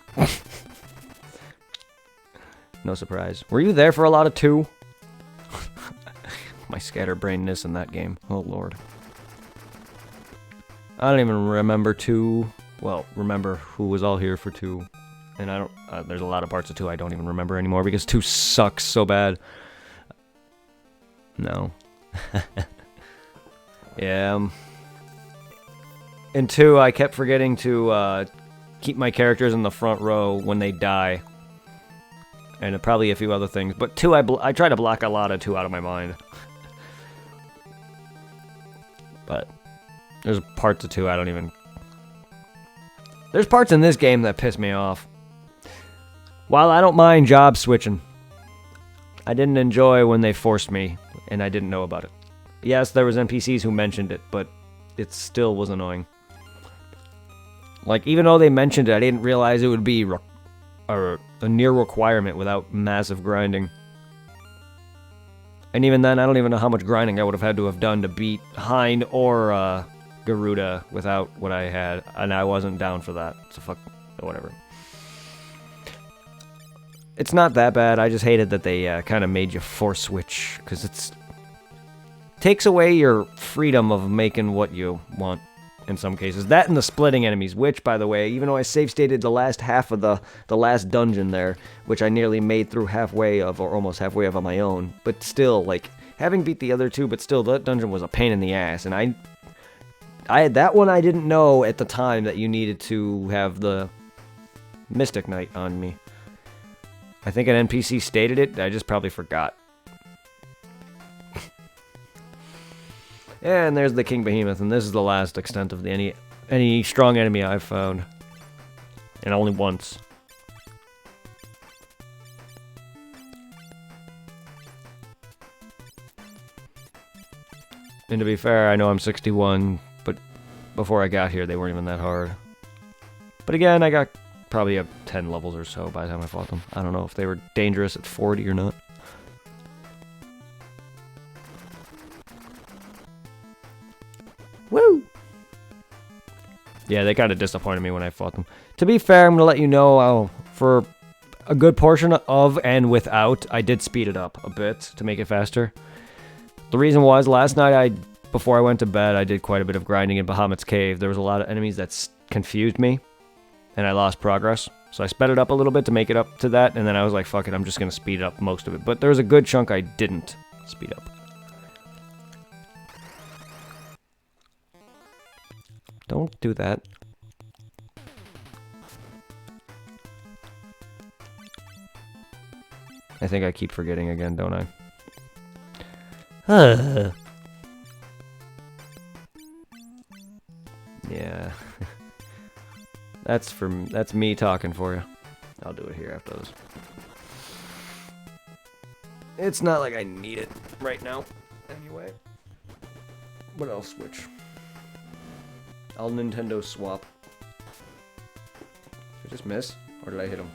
No surprise. Were you there for a lot of 2? My scatterbrainedness in that game. Oh, Lord. I don't even remember 2. Well, remember who was all here for 2. And I don't... there's a lot of parts of 2 I don't even remember anymore because 2 sucks so bad. No. Yeah. In 2, I kept forgetting to keep my characters in the front row when they die. And probably a few other things. But 2, I try to block a lot of 2 out of my mind. But there's parts of 2 I don't even... There's parts in this game that piss me off. While I don't mind job switching, I didn't enjoy when they forced me, and I didn't know about it. Yes, there was NPCs who mentioned it, but it still was annoying. Like, even though they mentioned it, I didn't realize it would be a near requirement without massive grinding. And even then, I don't even know how much grinding I would have had to have done to beat Hind or Garuda without what I had, and I wasn't down for that, so fuck, whatever. It's not that bad, I just hated that they kind of made you force switch, because it takes away your freedom of making what you want in some cases. That and the splitting enemies, which, by the way, even though I save stated the last half of the last dungeon there, which I nearly made through halfway of, or almost halfway of on my own, but still, like, having beat the other 2, but still, that dungeon was a pain in the ass, and I that one I didn't know at the time that you needed to have the Mystic Knight on me. I think an NPC stated it, I just probably forgot. And there's the King Behemoth, and this is the last extent of any strong enemy I've found. And only once. And to be fair, I know I'm 61, but before I got here, they weren't even that hard. But again, I got probably up 10 levels or so by the time I fought them. I don't know if they were dangerous at 40 or not. Woo! Yeah, they kind of disappointed me when I fought them. To be fair, I'm going to let you know, for a good portion of and without, I did speed it up a bit to make it faster. The reason was, last night, before I went to bed, I did quite a bit of grinding in Bahamut's Cave. There was a lot of enemies that confused me, and I lost progress. So I sped it up a little bit to make it up to that, and then I was like, fuck it, I'm just going to speed up most of it. But there was a good chunk I didn't speed up. Don't do that. I think I keep forgetting again, don't I? Yeah. That's me talking for you. I'll do it here after this. It's not like I need it right now. Anyway. What else switch? I'll Nintendo swap. Did I just miss? Or did I hit him?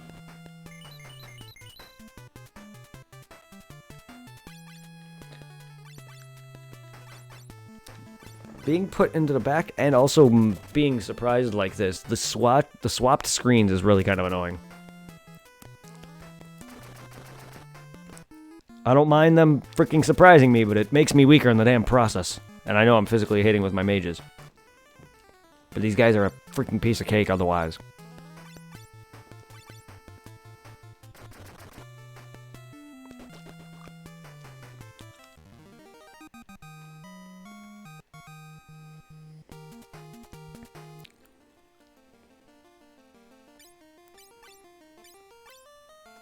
Being put into the back and also being surprised like this, the swapped screens is really kind of annoying. I don't mind them freaking surprising me, but it makes me weaker in the damn process. And I know I'm physically hitting with my mages. But these guys are a freaking piece of cake otherwise.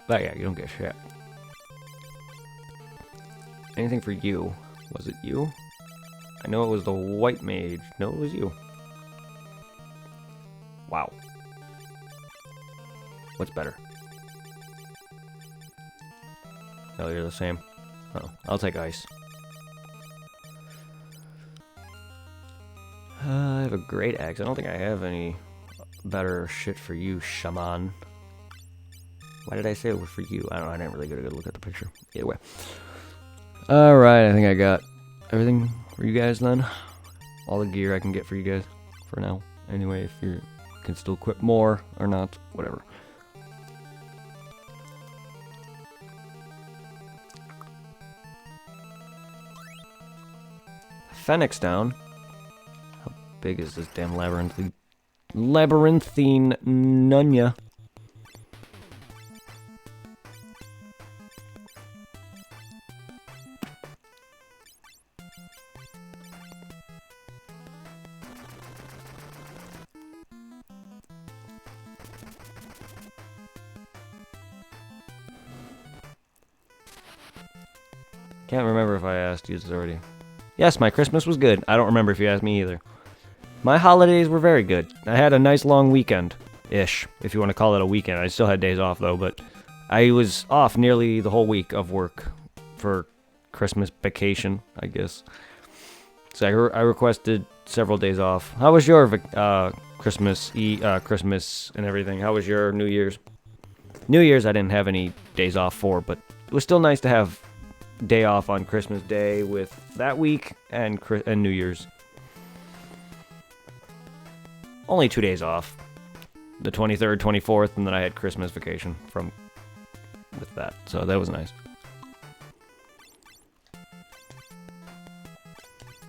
But yeah, you don't get shit. Anything for you? Was it you? I know it was the white mage. No, it was you. Wow. What's better? Oh, you're the same. Oh, I'll take ice. I have a great axe. I don't think I have any better shit for you, shaman. Why did I say it was for you? I don't know. I didn't really get a good look at the picture. Either way. Alright, I think I got everything for you guys then. All the gear I can get for you guys for now. Anyway, if you can still equip more or not, whatever. Phoenix down. How big is this damn labyrinthine Nunya? Can't remember if I asked you this already. Yes, my Christmas was good. I don't remember if you asked me either. My holidays were very good. I had a nice long weekend-ish, if you want to call it a weekend. I still had days off, though, but I was off nearly the whole week of work for Christmas vacation, I guess. So I requested several days off. How was your Christmas and everything? How was your New Year's? New Year's I didn't have any days off for, but it was still nice to have day off on Christmas Day with that week and New Year's. Only 2 days off. The 23rd, 24th, and then I had Christmas vacation with that. So that was nice.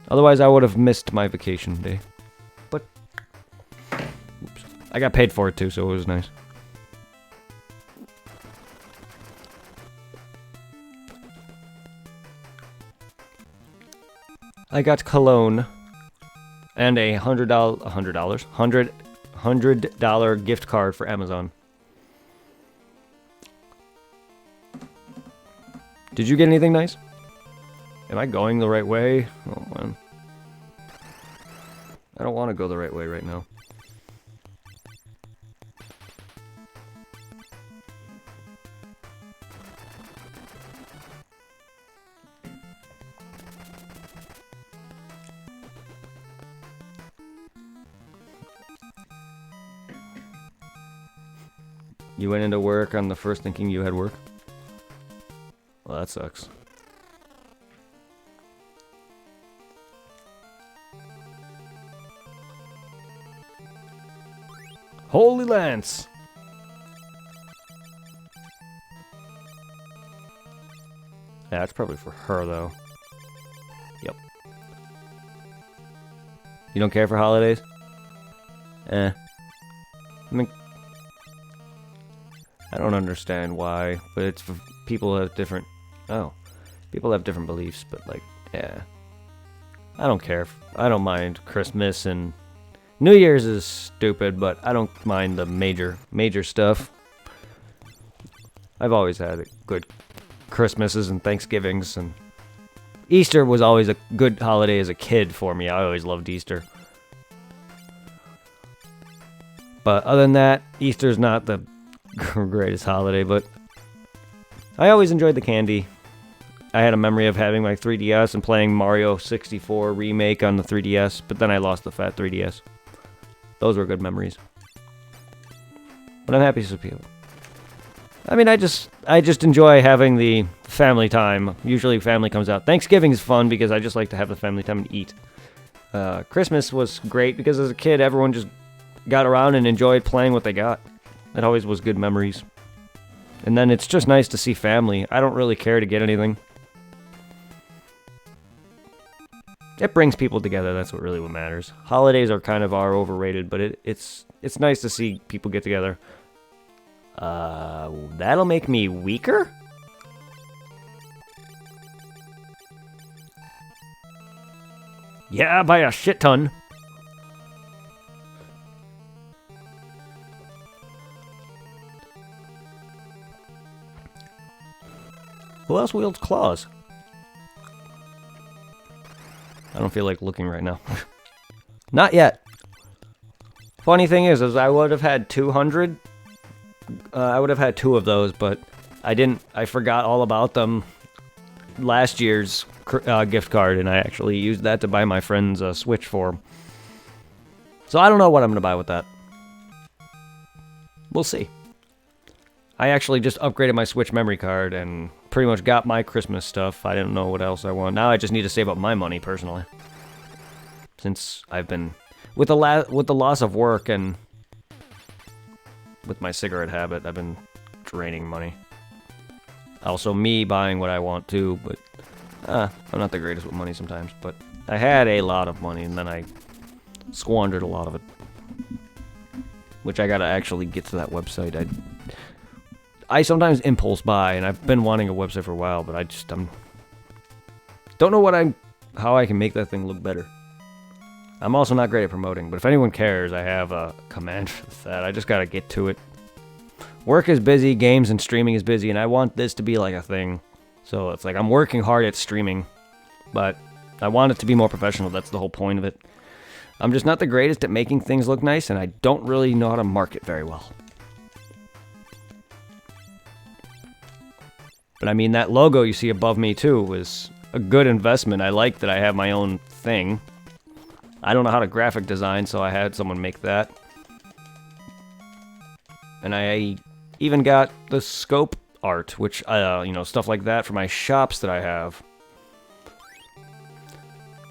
Otherwise, I would have missed my vacation day. But oops, I got paid for it too, so it was nice. I got cologne and a $100 gift card for Amazon. Did you get anything nice? Am I going the right way? Oh man, I don't want to go the right way right now. You went into work on the first thinking you had work? Well, that sucks. Holy Lance! Yeah, that's probably for her, though. Yep. You don't care for holidays? I mean, I don't understand why, but it's for people who have different... Oh. People have different beliefs, but, like, yeah. I don't care. I don't mind Christmas, and New Year's is stupid, but I don't mind the major stuff. I've always had good Christmases and Thanksgivings, and Easter was always a good holiday as a kid for me. I always loved Easter. But other than that, Easter's not the greatest holiday, but I always enjoyed the candy. I had a memory of having my 3DS and playing Mario 64 Remake on the 3DS, but then I lost the fat 3DS. Those were good memories. But I'm happy to see people. I mean, I just enjoy having the family time. Usually family comes out. Thanksgiving is fun because I just like to have the family time and eat. Christmas was great because as a kid, everyone just got around and enjoyed playing what they got. That always was good memories. And then it's just nice to see family. I don't really care to get anything. It brings people together. That's what matters. Holidays are kind of overrated, but it's nice to see people get together. That'll make me weaker? Yeah, by a shit ton. Who else wields claws? I don't feel like looking right now. Not yet. Funny thing is I would have had 200. I would have had 2 of those, but I didn't. I forgot all about them last year's gift card, and I actually used that to buy my friend's Switch for him. So I don't know what I'm going to buy with that. We'll see. I actually just upgraded my Switch memory card and pretty much got my Christmas stuff. I didn't know what else I want. Now I just need to save up my money personally. Since I've been with the loss of work and with my cigarette habit, I've been draining money. Also me buying what I want too, but I'm not the greatest with money sometimes, but I had a lot of money and then I squandered a lot of it. Which I gotta actually get to that website. I sometimes impulse buy, and I've been wanting a website for a while, but I don't know how I can make that thing look better. I'm also not great at promoting, but if anyone cares, I have a command for that. I just gotta get to it. Work is busy, games and streaming is busy, and I want this to be like a thing. So it's like I'm working hard at streaming, but I want it to be more professional. That's the whole point of it. I'm just not the greatest at making things look nice, and I don't really know how to market very well. But I mean, that logo you see above me too was a good investment. I like that I have my own thing. I don't know how to graphic design, so I had someone make that. And I even got the scope art, which, stuff like that for my shops that I have.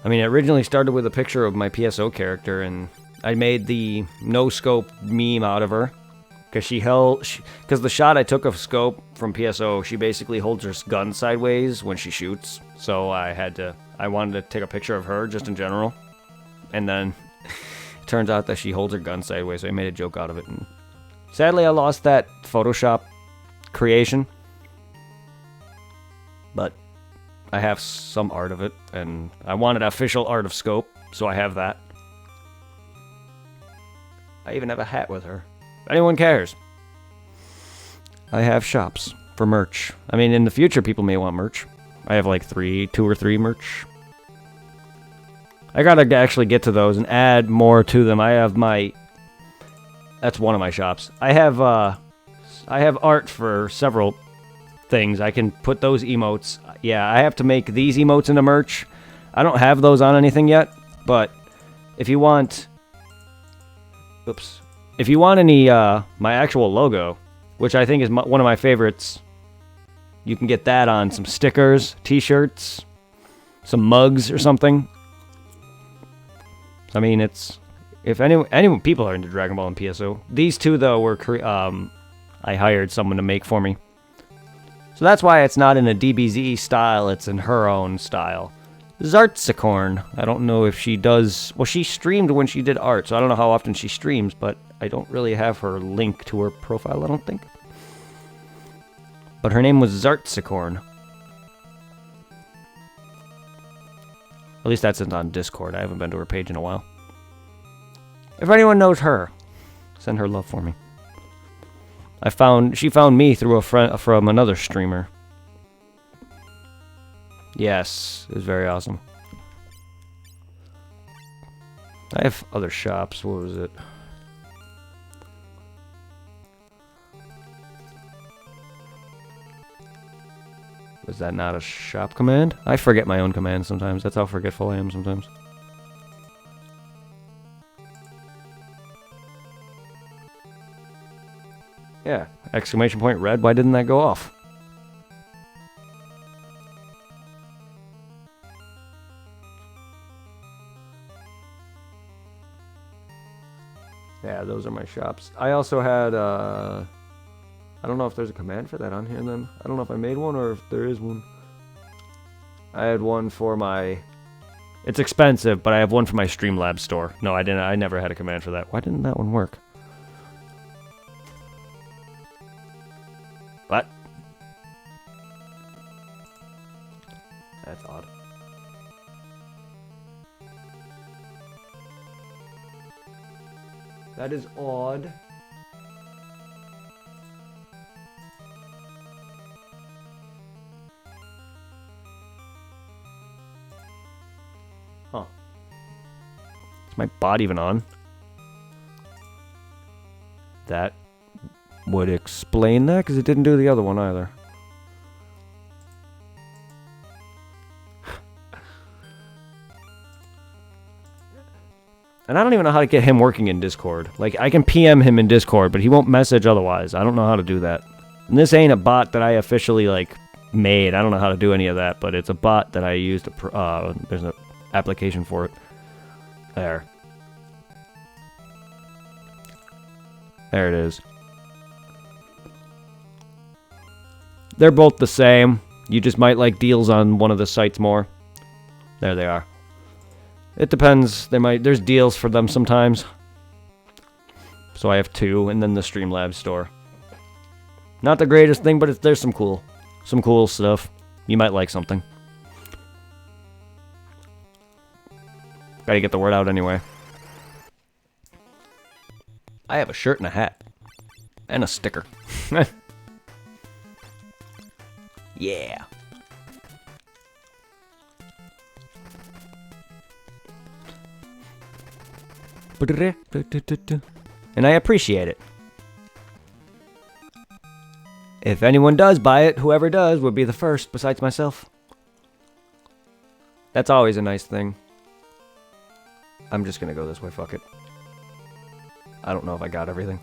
I mean, it originally started with a picture of my PSO character, and I made the no-scope meme out of her. Because the shot I took of Scope from PSO, she basically holds her gun sideways when she shoots. So I wanted to take a picture of her just in general. And then it turns out that she holds her gun sideways, so I made a joke out of it. And sadly, I lost that Photoshop creation. But I have some art of it, and I wanted official art of Scope, so I have that. I even have a hat with her. If anyone cares. I have shops for merch. I mean, in the future, people may want merch. I have like 2 or 3 merch. I gotta actually get to those and add more to them. That's one of my shops. I have art for several things. I can put those emotes. Yeah, I have to make these emotes into merch. I don't have those on anything yet, but if you want... Oops. If you want any, my actual logo, which I think is one of my favorites, you can get that on some stickers, t-shirts, some mugs or something. I mean, if anyone people are into Dragon Ball and PSO. These 2 though were I hired someone to make for me. So that's why it's not in a DBZ style, it's in her own style. Zartsicorn. I don't know if she does... Well, she streamed when she did art, so I don't know how often she streams, but I don't really have her link to her profile, I don't think. But her name was Zartsicorn. At least that's on Discord. I haven't been to her page in a while. If anyone knows her, send her love for me. She found me through a friend from another streamer. Yes, it was very awesome. I have other shops. What was it? Was that not a shop command? I forget my own commands sometimes. That's how forgetful I am sometimes. Yeah, exclamation point red. Why didn't that go off? Yeah, those are my shops. I also had, I don't know if there's a command for that on here then. I don't know if I made one or if there is one. I had one for my... It's expensive, but I have one for my Streamlabs store. No, I didn't. I never had a command for that. Why didn't that one work? What? That's odd. That is odd. Huh. Is my bot even on? That would explain that, because it didn't do the other one either. And I don't even know how to get him working in Discord. Like, I can PM him in Discord, but he won't message otherwise. I don't know how to do that. And this ain't a bot that I officially, like, made. I don't know how to do any of that, but it's a bot that I used to, there's an application for it. There. There it is. They're both the same. You just might like deals on one of the sites more. There they are. It depends. There's deals for them sometimes. So I have two, and then the Streamlabs store. Not the greatest thing, but there's some cool stuff. You might like something. Gotta get the word out anyway. I have a shirt and a hat. And a sticker. Yeah. And I appreciate it. If anyone does buy it, whoever does would be the first besides myself. That's always a nice thing. I'm just gonna go this way, fuck it. I don't know if I got everything.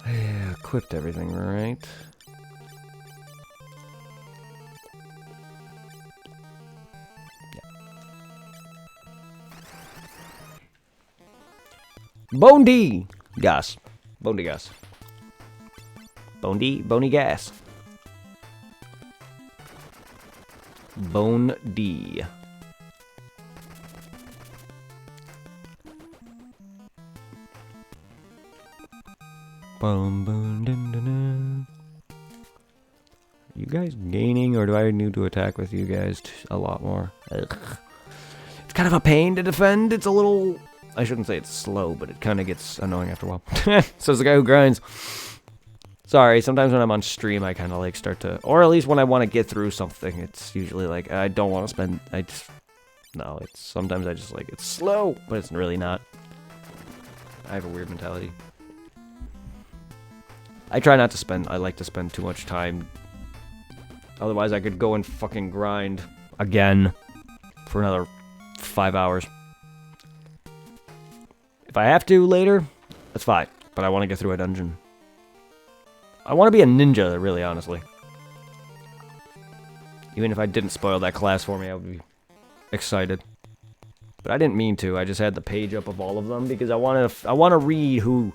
Yeah, equipped everything, right? Bondi gas. Bondi gas. Bony gas. Bone D. Boom, boom, dun, dun, dun. Are you guys gaining, or do I need to attack with you guys a lot more? Ugh. It's kind of a pain to defend. It's a little... I shouldn't say it's slow, but it kind of gets annoying after a while. Says the guy who grinds. Sorry, sometimes when I'm on stream, I kind of like start to... Or at least when I want to get through something, it's usually like, I don't want to spend... No, it's... Sometimes I just like, it's slow, but it's really not. I have a weird mentality. I try not to spend... I like to spend too much time. Otherwise, I could go and fucking grind again for another 5 hours. If I have to later, that's fine. But I want to get through a dungeon. I want to be a ninja, really, honestly. Even if I didn't spoil that class for me, I would be excited. But I didn't mean to. I just had the page up of all of them because I want to read who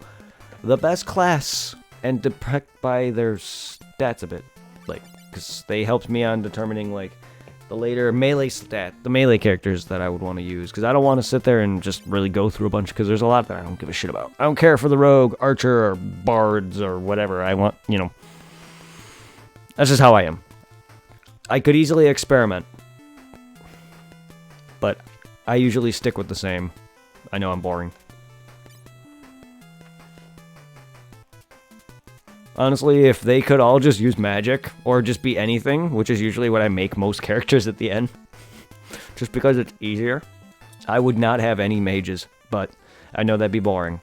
the best class and depict by their stats a bit, like, because they helped me on determining like the later melee the melee characters that I would want to use, because I don't want to sit there and just really go through a bunch, because there's a lot that I don't give a shit about. I don't care for the rogue, archer, or bards, or whatever. I want, you know, that's just how I am. I could easily experiment, but I usually stick with the same. I know I'm boring. Honestly, if they could all just use magic, or just be anything, which is usually what I make most characters at the end, just because it's easier, I would not have any mages, but I know that'd be boring.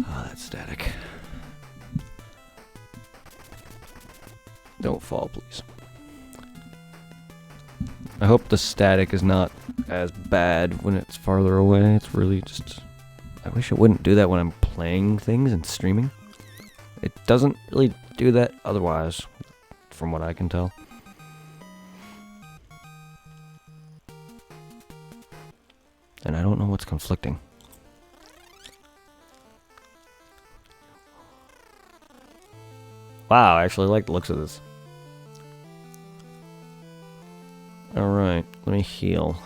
Oh, that's static. Don't fall, please. I hope the static is not as bad when it's farther away. It's really just... I wish it wouldn't do that when I'm playing things and streaming. It doesn't really do that otherwise, from what I can tell. And I don't know what's conflicting. Wow, I actually like the looks of this. Alright, let me heal.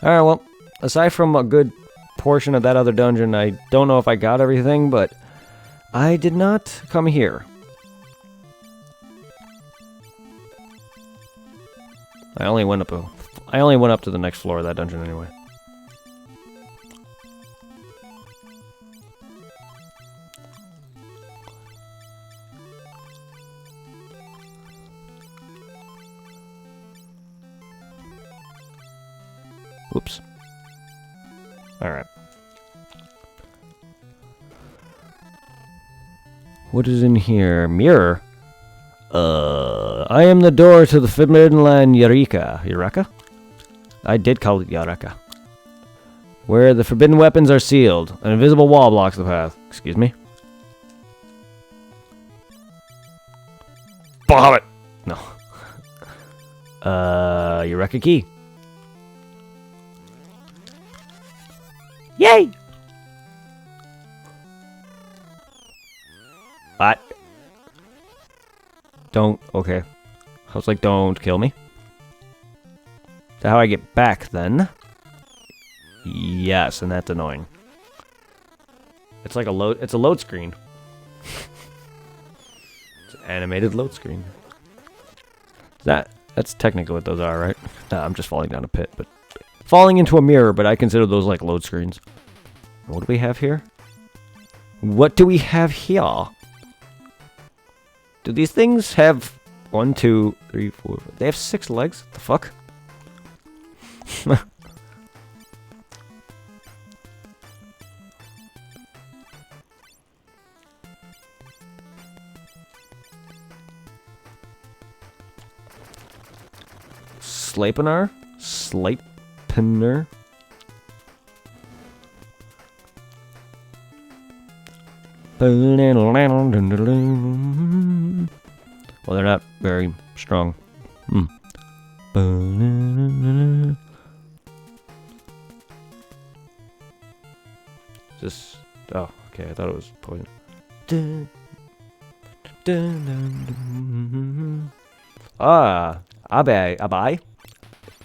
Alright, well, aside from a good portion of that other dungeon, I don't know if I got everything, but I did not come here. I only went up to the next floor of that dungeon anyway. Whoops. Alright. What is in here? Mirror? I am the door to the Forbidden Land Eureka. Eureka? I did call it Eureka. Where the forbidden weapons are sealed. An invisible wall blocks the path. Excuse me? Bahamut! No. Eureka key. Yay! What? Don't. Okay. I was like, don't kill me. Is that how I get back then? Yes, and that's annoying. It's like a load. It's a load screen. It's an animated load screen. That's technically what those are, right? Nah, I'm just falling down a pit, but falling into a mirror. But I consider those like load screens. What do we have here? What do we have here? Do these things have 1, 2, 3, 4? They have 6 legs? What the fuck? Sleipnir? Sleipnir? Well, they're not very strong. Just... Oh, okay, I thought it was poison. Ah, abai.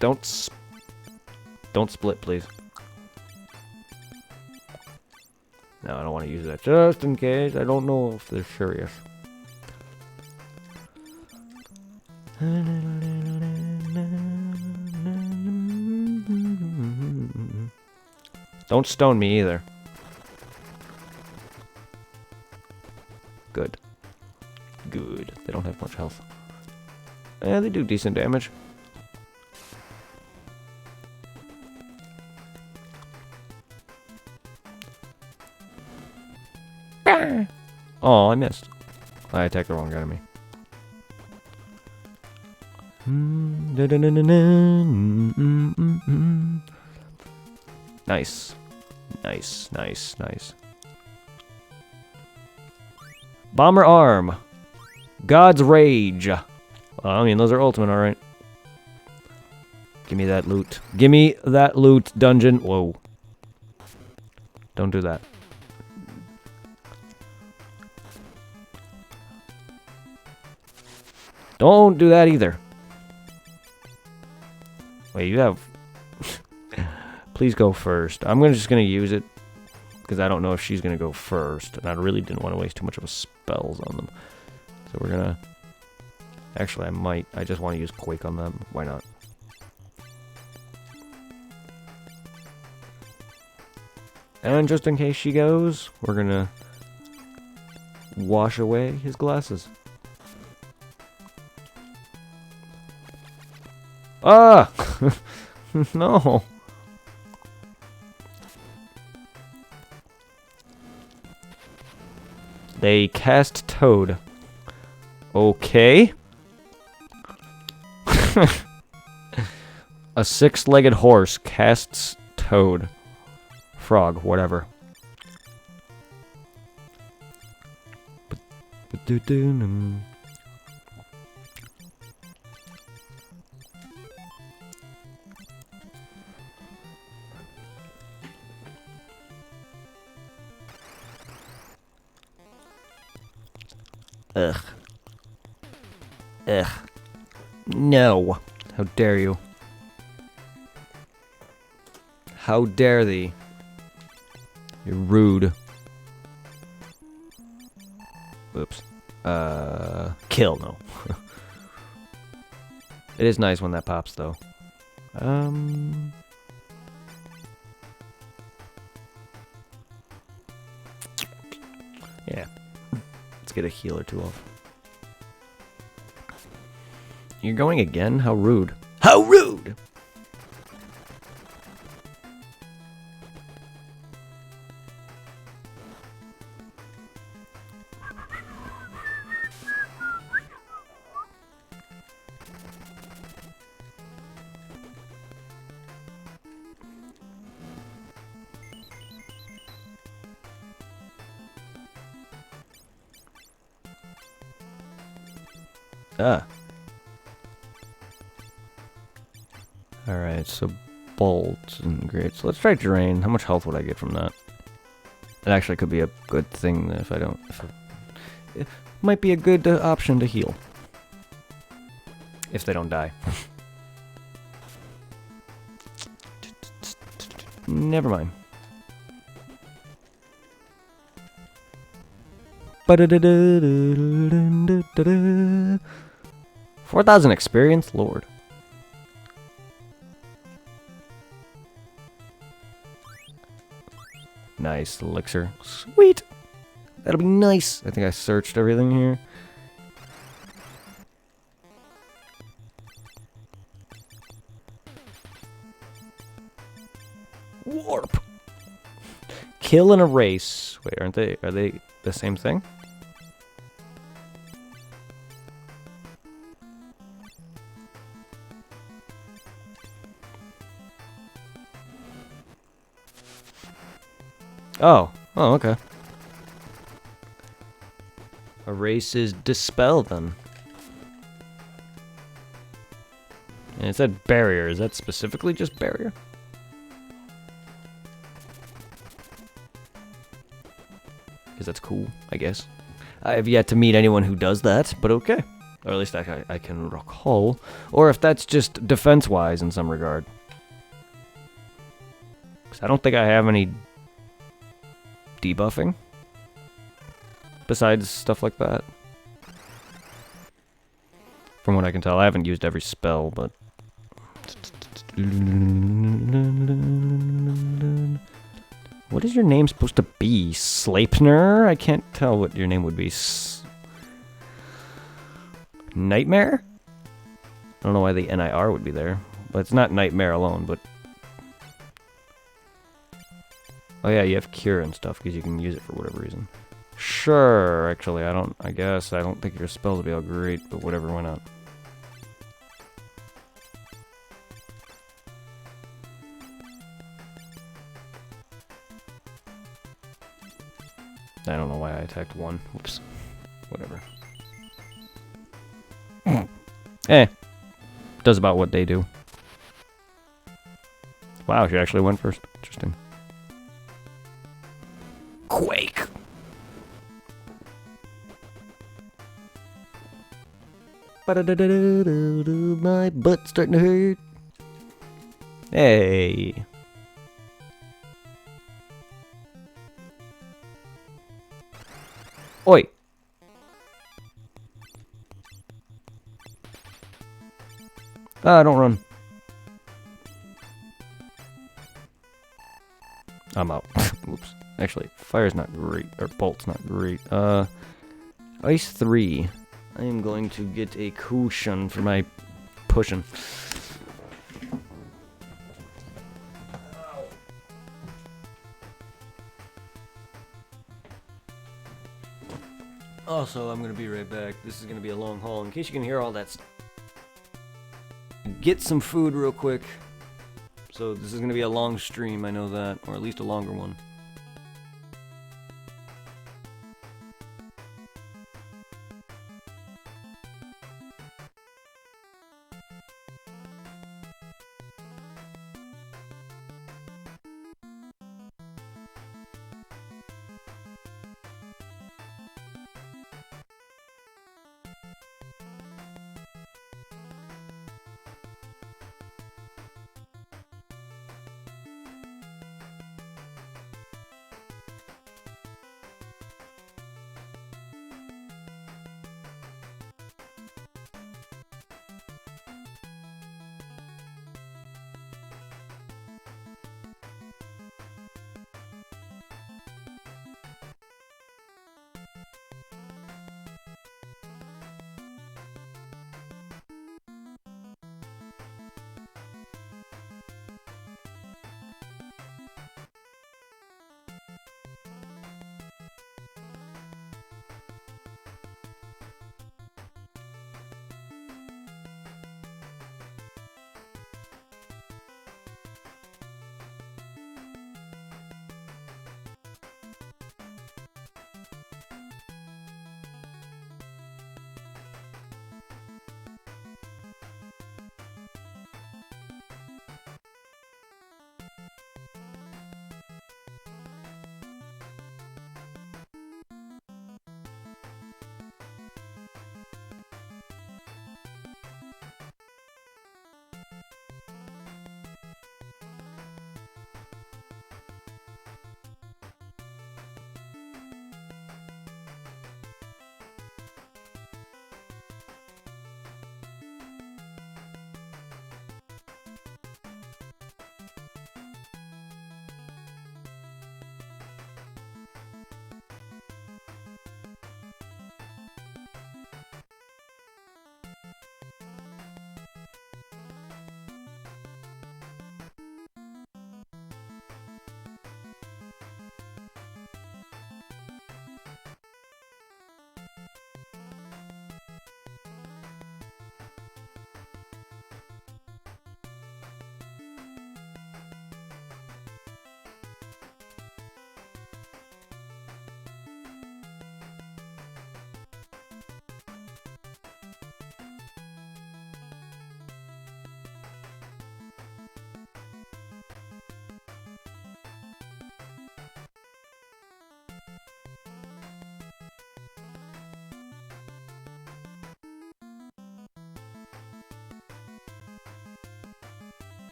Don't split, please. No, I don't want to use that. Just in case. I don't know if they're serious. Don't stone me either. Good. Good. They don't have much health. Yeah, they do decent damage. Oh, I missed. I attacked the wrong enemy. Nice. Nice. Bomber arm. God's rage. I mean, those are ultimate, alright. Give me that loot. Give me that loot, dungeon. Whoa. Don't do that. Don't do that either. Wait, you have... Please go first. I'm just going to use it because I don't know if she's going to go first. And I really didn't want to waste too much of a spells on them. So we're going to... Actually, I might. I just want to use Quake on them. Why not? And just in case she goes, we're going to wash away his glasses. Ah! No. They cast Toad. Okay. A six-legged horse casts toad. Frog, whatever. Ugh. Ugh. No. How dare you? How dare thee? You're rude. Oops. Kill, no. It is nice when that pops, though. Yeah. Let's get a heal or two off. You're going again? How rude. How rude! Ah. Alright, so bolts and great. So let's try drain. How much health would I get from that? It actually could be a good thing if I don't... it might be a good option to heal. If they don't die. Never mind. 4,000 experience? Lord. Nice elixir. Sweet! That'll be nice. I think I searched everything here. Warp! Kill and erase. Wait, aren't they? Are they the same thing? Oh. Oh, okay. Erase is dispel, then. And it said barrier. Is that specifically just barrier? Because that's cool, I guess. I have yet to meet anyone who does that, but okay. Or at least I can recall. Or if that's just defense-wise in some regard. Because I don't think I have any debuffing. Besides stuff like that. From what I can tell, I haven't used every spell, but... What is your name supposed to be? Sleipnir? I can't tell what your name would be. Nightmare? I don't know why the NIR would be there. But it's not Nightmare alone, but... Oh yeah, you have Cure and stuff, because you can use it for whatever reason. Sure, actually, I don't think your spells will be all great, but whatever, why not? I don't know why I attacked one. Whoops. Whatever. Does about what they do. Wow, she actually went first. Interesting. Quake! My butt's starting to hurt. Hey. Oi. Ah, don't run. I'm out. Oops. Actually, fire's not great, or bolt's not great. Ice 3. I am going to get a cushion for my pushing. Also, I'm gonna be right back. This is gonna be a long haul. In case you can hear all that stuff. Get some food real quick. So this is gonna be a long stream, I know that, or at least a longer one.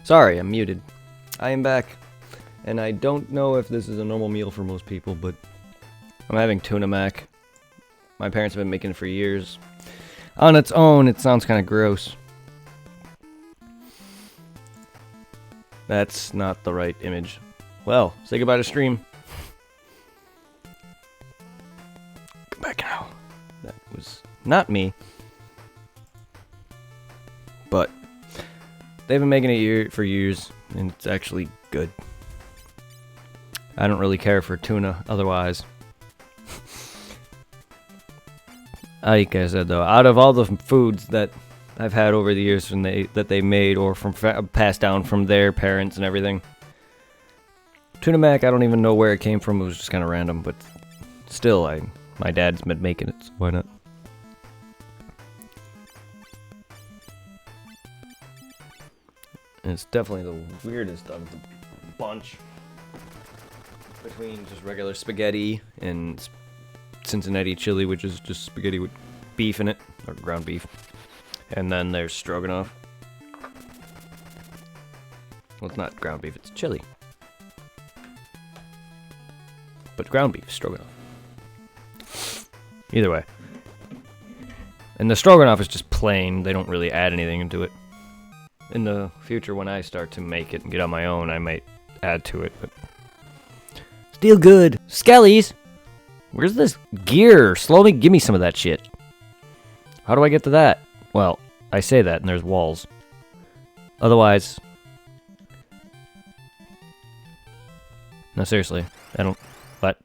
Sorry, I'm muted. I am back. And I don't know if this is a normal meal for most people, but I'm having tuna mac. My parents have been making it for years. On its own, it sounds kind of gross. That's not the right image. Well, say goodbye to stream. Come back now. That was not me. But they've been making it for years, and it's actually good. I don't really care for tuna otherwise. Like I said though, out of all the foods that I've had over the years that they made or from passed down from their parents and everything, tuna mac, I don't even know where it came from. It was just kind of random, but still, my dad's been making it, so why not? And it's definitely the weirdest of the bunch between just regular spaghetti and Cincinnati chili, which is just spaghetti with beef in it, or ground beef. And then there's stroganoff. Well, it's not ground beef, it's chili. But ground beef, stroganoff. Either way. And the stroganoff is just plain, they don't really add anything into it. In the future, when I start to make it and get on my own, I might add to it, but... Still good. Skellies! Where's this gear? Slowly give me some of that shit. How do I get to that? Well, I say that, and there's walls. Otherwise... No, seriously. I don't... What?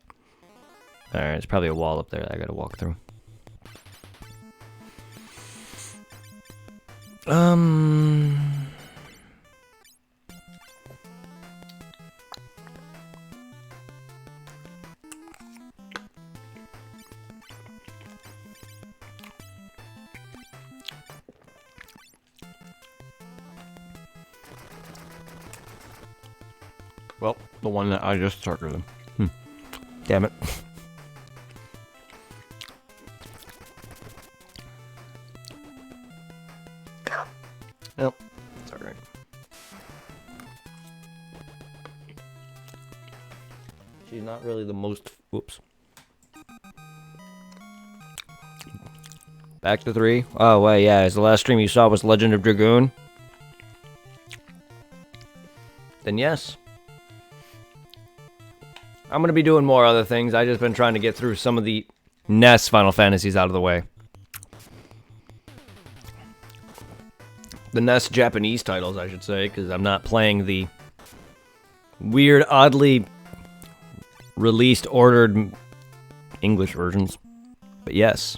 Alright, there's probably a wall up there that I gotta walk through. Well, the one that I just targeted. Damn it. Well, it's alright. She's not really the most... Whoops. Back to 3. Oh, well, yeah, as the last stream you saw was Legend of Dragoon. Then yes. I'm going to be doing more other things. I just been trying to get through some of the NES Final Fantasies out of the way. The NES Japanese titles, I should say, because I'm not playing the weird, oddly released, ordered English versions. But yes.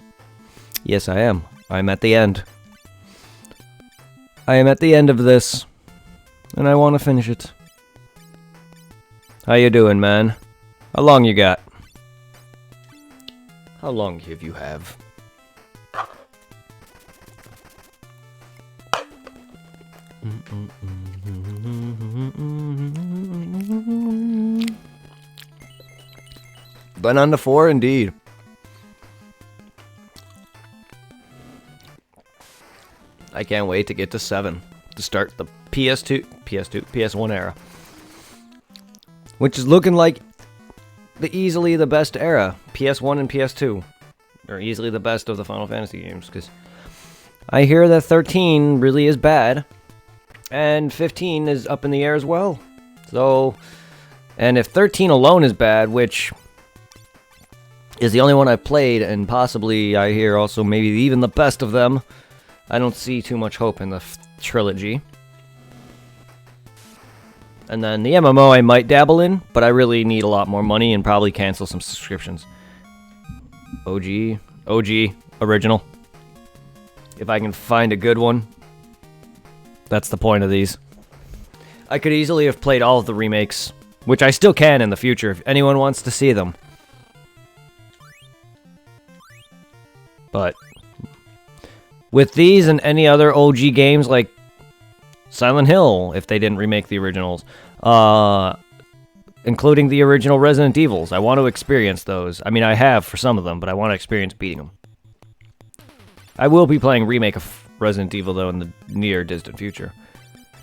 Yes, I am. I'm at the end. I am at the end of this. And I want to finish it. How you doing, man? How long you got? How long have you have? Been on to 4 indeed. I can't wait to get to 7 to start the PS1 era. Which is looking like easily the best era. PS1 and PS2 are easily the best of the Final Fantasy games, because I hear that 13 really is bad, and 15 is up in the air as well. So, and if 13 alone is bad, which is the only one I've played, and possibly I hear also maybe even the best of them, I don't see too much hope in the trilogy. And then the MMO I might dabble in, but I really need a lot more money and probably cancel some subscriptions. OG, original. If I can find a good one. That's the point of these. I could easily have played all of the remakes, which I still can in the future if anyone wants to see them. But with these and any other OG games like Silent Hill, if they didn't remake the originals, including the original Resident Evils, I want to experience those. I mean, I have for some of them, but I want to experience beating them. I will be playing remake of Resident Evil, though, in the near distant future.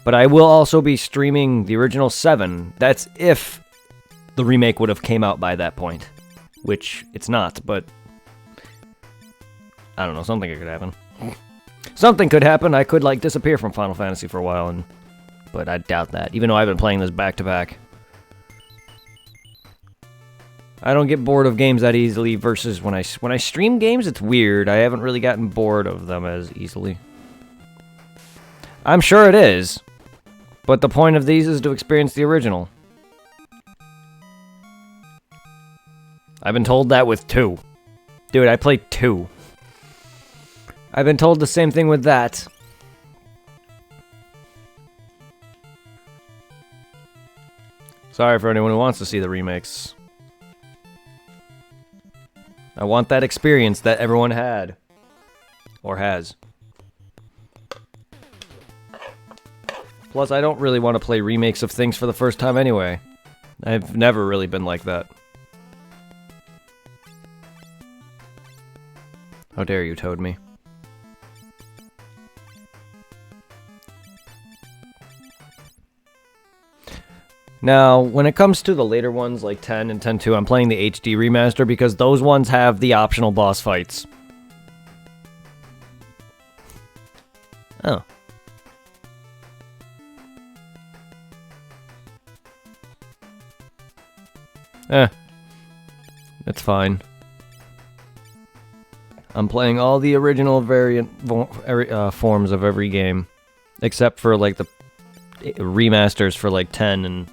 But I will also be streaming the original 7. That's if the remake would have came out by that point. Which, it's not, but I don't know, something could happen. Something could happen. I could, like, disappear from Final Fantasy for a while, but I doubt that, even though I've been playing this back-to-back. I don't get bored of games that easily versus when I stream games, it's weird. I haven't really gotten bored of them as easily. I'm sure it is, but the point of these is to experience the original. I've been told that with 2. Dude, I played 2. I've been told the same thing with that. Sorry for anyone who wants to see the remakes. I want that experience that everyone had. Or has. Plus, I don't really want to play remakes of things for the first time anyway. I've never really been like that. How dare you, Toad me. Now, when it comes to the later ones, like 10 and 10-2, I'm playing the HD remaster because those ones have the optional boss fights. Oh. It's fine. I'm playing all the original variant forms of every game, except for like the remasters for like 10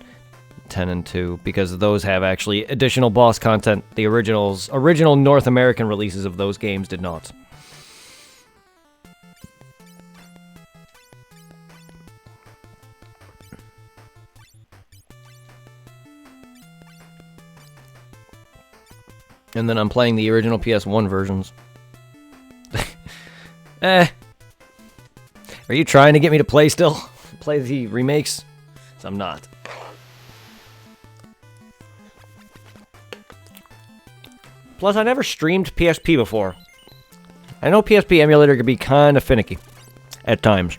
and 2, because those have actually additional boss content. The original North American releases of those games did not. And then I'm playing the original PS1 versions. Are you trying to get me to play still? Play the remakes? 'Cause I'm not. Plus, I never streamed PSP before. I know PSP emulator could be kind of finicky at times.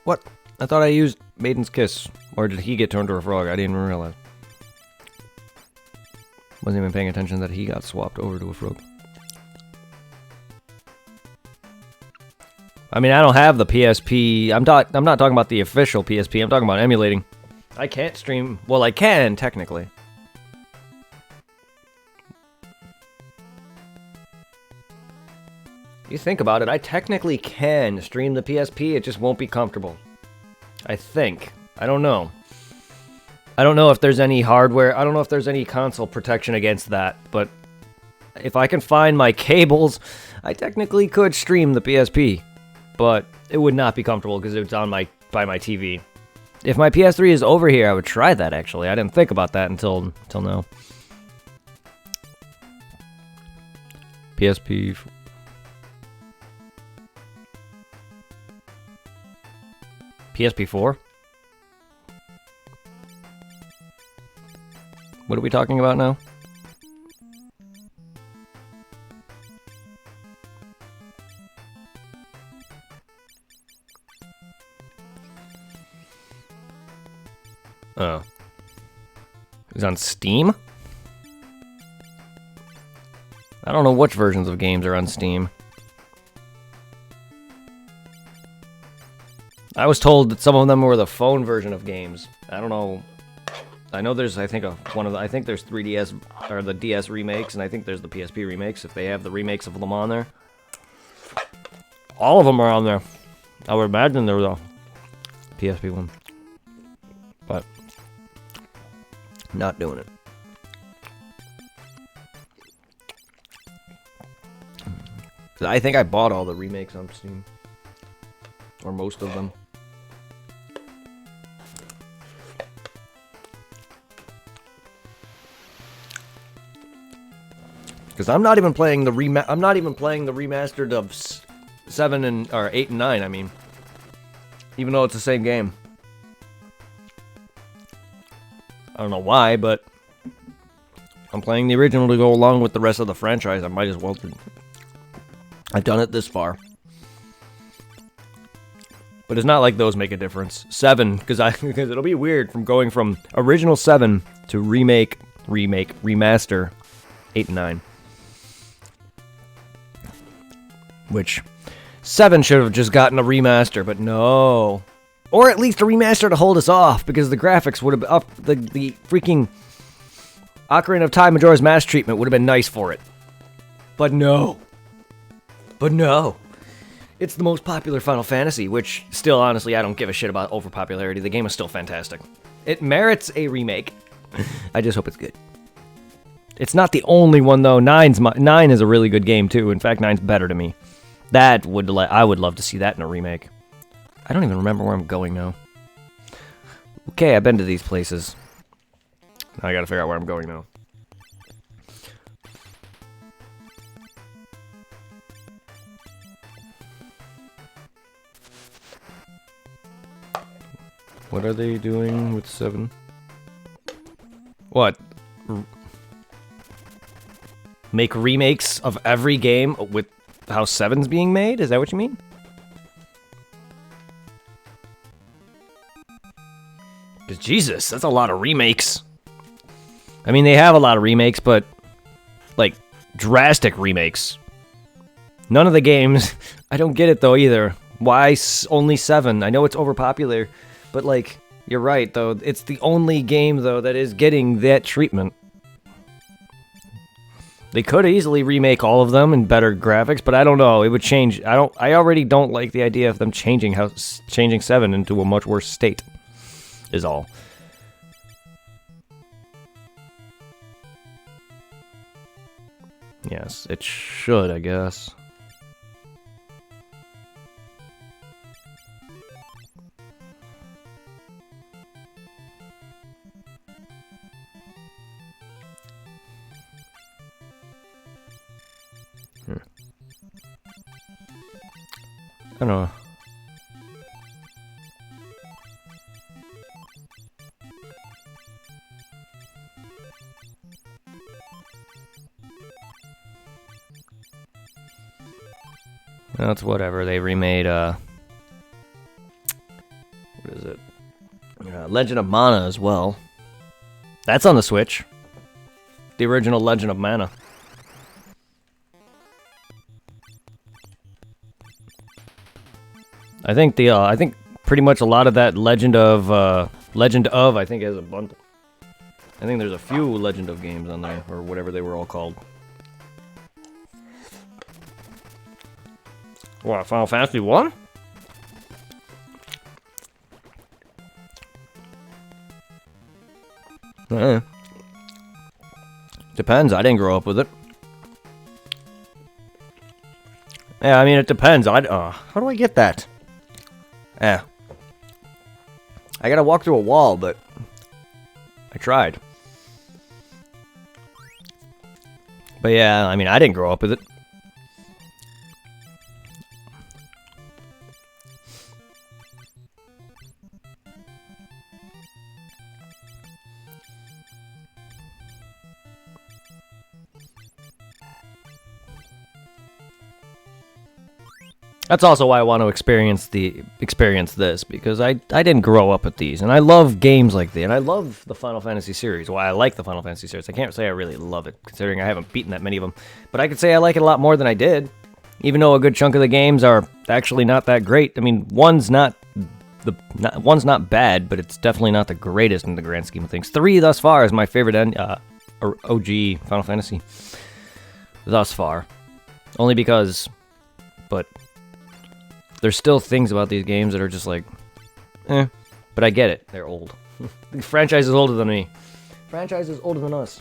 What? I thought I used Maiden's Kiss. Or did he get turned to a frog? I didn't even realize. Wasn't even paying attention that he got swapped over to a frog. I mean, I don't have the PSP. I'm not talking about the official PSP. I'm talking about emulating. I can't stream. Well, I can, technically. You think about it, I technically can stream the PSP, it just won't be comfortable. I think. I don't know. I don't know if there's any hardware, I don't know if there's any console protection against that, but if I can find my cables, I technically could stream the PSP, but it would not be comfortable because it's on by my TV. If my PS3 is over here, I would try that, actually. I didn't think about that until now. PSP... PSP4? What are we talking about now? Oh. It's on Steam? I don't know which versions of games are on Steam. I was told that some of them were the phone version of games. I don't know. I know there's, I think, I think there's 3DS, or the DS remakes, and I think there's the PSP remakes, if they have the remakes of them on there. All of them are on there. I would imagine there was a PSP one. But, not doing it. I think I bought all the remakes on Steam. Or most of them. Because I'm not even playing the remastered of 7 and or 8 and 9. I mean, even though it's the same game. I don't know why, but I'm playing the original to go along with the rest of the franchise. I might as well. I've done it this far. But it's not like those make a difference. 7, because it'll be weird from going from original 7 to remake, remaster 8 and 9. Which 7 should have just gotten a remaster, but no. Or at least a remaster to hold us off, because the graphics would have up the freaking Ocarina of Time Majora's Mask treatment would have been nice for it. But no. But no. It's the most popular Final Fantasy, which still, honestly, I don't give a shit about overpopularity. The game is still fantastic. It merits a remake. I just hope it's good. It's not the only one, though. 9 is a really good game, too. In fact, 9's better to me. I would love to see that in a remake. I don't even remember where I'm going now. Okay, I've been to these places. Now I gotta figure out where I'm going now. What are they doing with 7? What? Make remakes of every game with how 7's being made? Is that what you mean? Because Jesus, that's a lot of remakes. I mean, they have a lot of remakes, but like drastic remakes. None of the games. I don't get it though either. Why only 7? I know it's overpopular, but like, you're right though. It's the only game though that is getting that treatment. They could easily remake all of them in better graphics, but I don't know. It would change. I already don't like the idea of them changing 7 into a much worse state. Is all. Yes, it should, I guess. I don't know. That's whatever. They remade, what is it? Legend of Mana as well. That's on the Switch. The original Legend of Mana. I think I think pretty much a lot of that Legend of, I think has a bundle. I think there's a few Legend of games on there, or whatever they were all called. What, Final Fantasy 1? Depends, I didn't grow up with it. Yeah, I mean, it depends. How do I get that? I gotta walk through a wall, but I tried. But yeah, I mean, I didn't grow up with it. That's also why I want to experience this, because I didn't grow up with these, and I love games like this, and I love the Final Fantasy series. Why I like the Final Fantasy series. I can't say I really love it, considering I haven't beaten that many of them, but I could say I like it a lot more than I did, even though a good chunk of the games are actually not that great. I mean, one's not bad, but it's definitely not the greatest in the grand scheme of things. 3 thus far is my favorite OG Final Fantasy thus far, only because, but there's still things about these games that are just like, but I get it. They're old. The franchise is older than me. Franchise is older than us.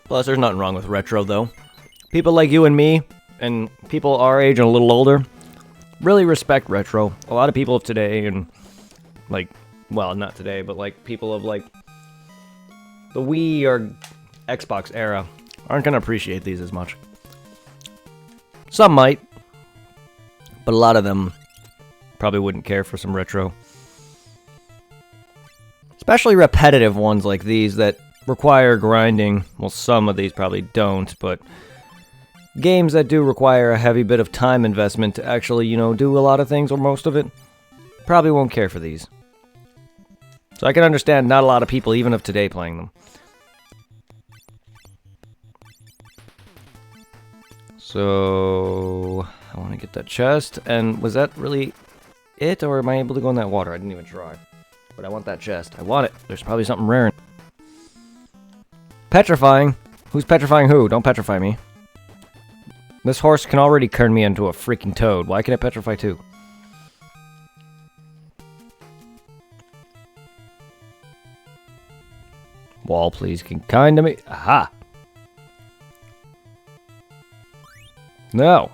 Plus, there's nothing wrong with retro, though. People like you and me, and people our age and a little older, really respect retro. A lot of people of today, and like, well, not today, but like people of like the Wii or Xbox era aren't gonna appreciate these as much. Some might, but a lot of them probably wouldn't care for some retro. Especially repetitive ones like these that require grinding. Well, some of these probably don't, but games that do require a heavy bit of time investment to actually, do a lot of things, or most of it, probably won't care for these. So I can understand not a lot of people, even of today, playing them. So I want to get that chest, and was that really it, or am I able to go in that water? I didn't even try. But I want that chest. I want it. There's probably something rare in it. Petrifying. Who's petrifying who? Don't petrify me. This horse can already turn me into a freaking toad. Why can it petrify too? Wall, please. Can kind of me. Aha! No.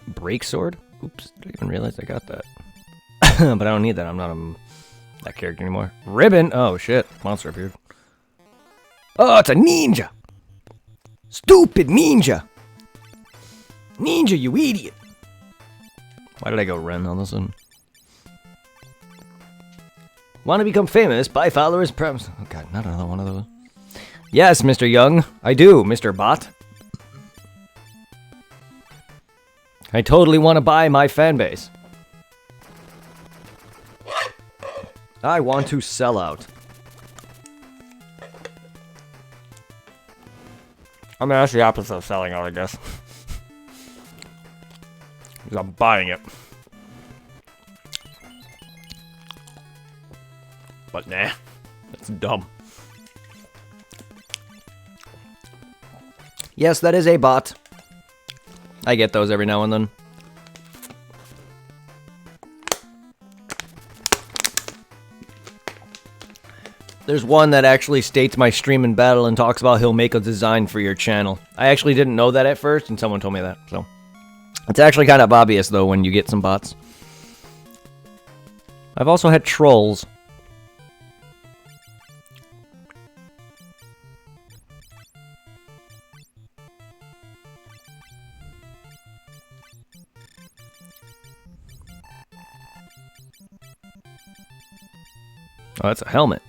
Break sword? Oops, didn't even realize I got that. But I don't need that. I'm not that character anymore. Ribbon? Oh, shit. Monster appeared. Oh, it's a ninja! Stupid ninja! Ninja, you idiot! Why did I go Ren on this one? Want to become famous? Buy followers. Oh god, not another one of those. Yes, Mr. Young. I do, Mr. Bot. I totally want to buy my fan base. I want to sell out. I mean, that's the opposite of selling out, I guess. Because I'm buying it. But nah, that's dumb. Yes, that is a bot. I get those every now and then. There's one that actually states my stream in battle and talks about he'll make a design for your channel. I actually didn't know that at first, and someone told me that, so. It's actually kind of obvious, though, when you get some bots. I've also had trolls. Oh, that's a helmet.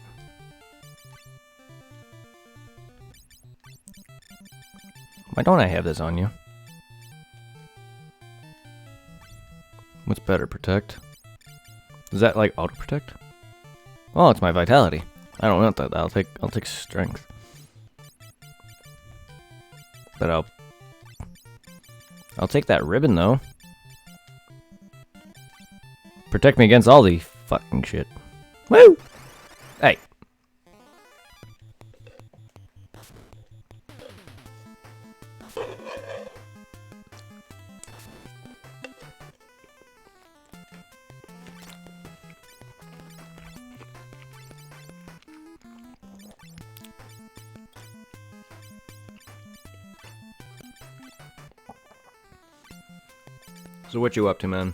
Why don't I have this on you? What's better, protect? Is that like auto protect? Oh, it's my vitality. I don't want that. I'll take strength. But I'll take that ribbon though. Protect me against all the fucking shit. Woo! Hey. So what you up to, man?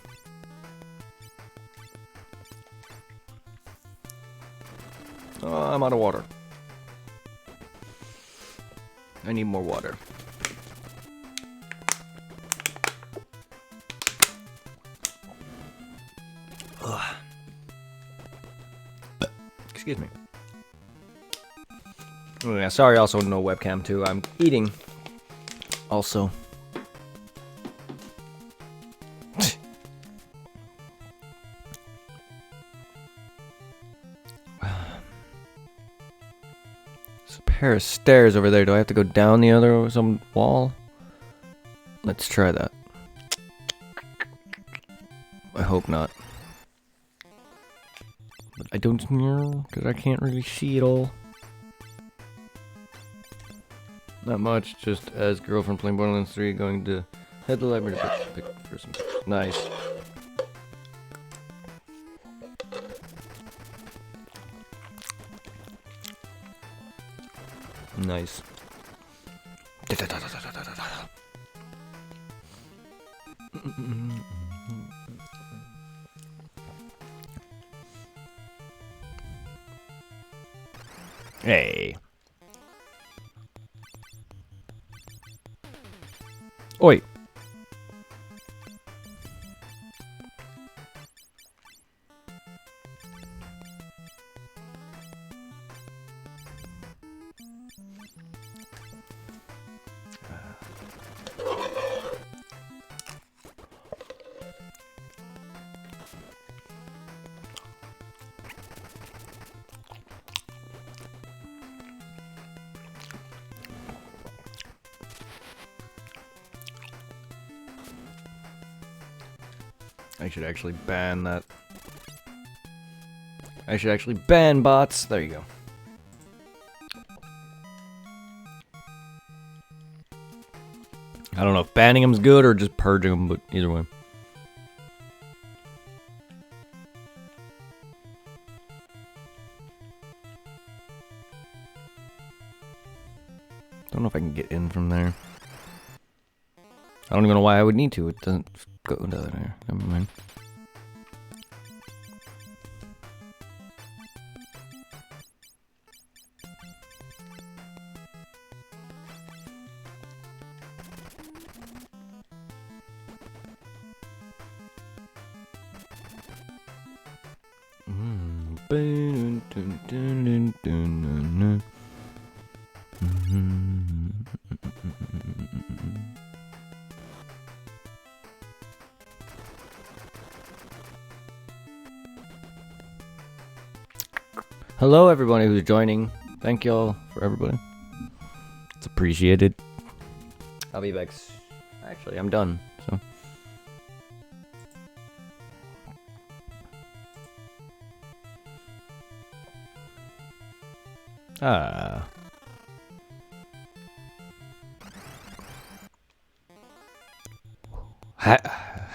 Oh, I'm out of water. I need more water. Ugh. Excuse me. Oh, yeah, sorry, also no webcam too. I'm eating. Also. Pair of stairs over there. Do I have to go down the other some wall? Let's try that. I hope not. But I don't know because I can't really see it all. Not much. Just as girlfriend playing Borderlands 3, going to head to the library to pick for some. Nice. Nice. Hey. Oi. I should actually ban that. I should actually ban bots. There you go. I don't know if banning them's good or just purging them, but either way. Don't know if I can get in from there. I don't even know why I would need to. It doesn't go into there. Never mind. Hello, everybody who's joining. Thank y'all for everybody. It's appreciated. I'll be back. Actually, I'm done. So.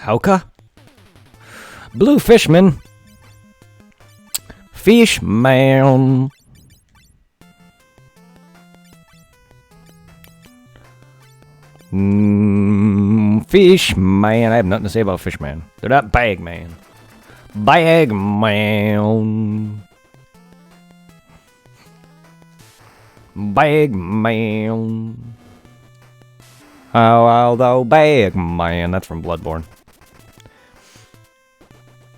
Hauka? Blue Fishman. Fishman. Fishman. I have nothing to say about Fishman. They're not Bagman. Bagman. Bagman. Although Bagman. That's from Bloodborne.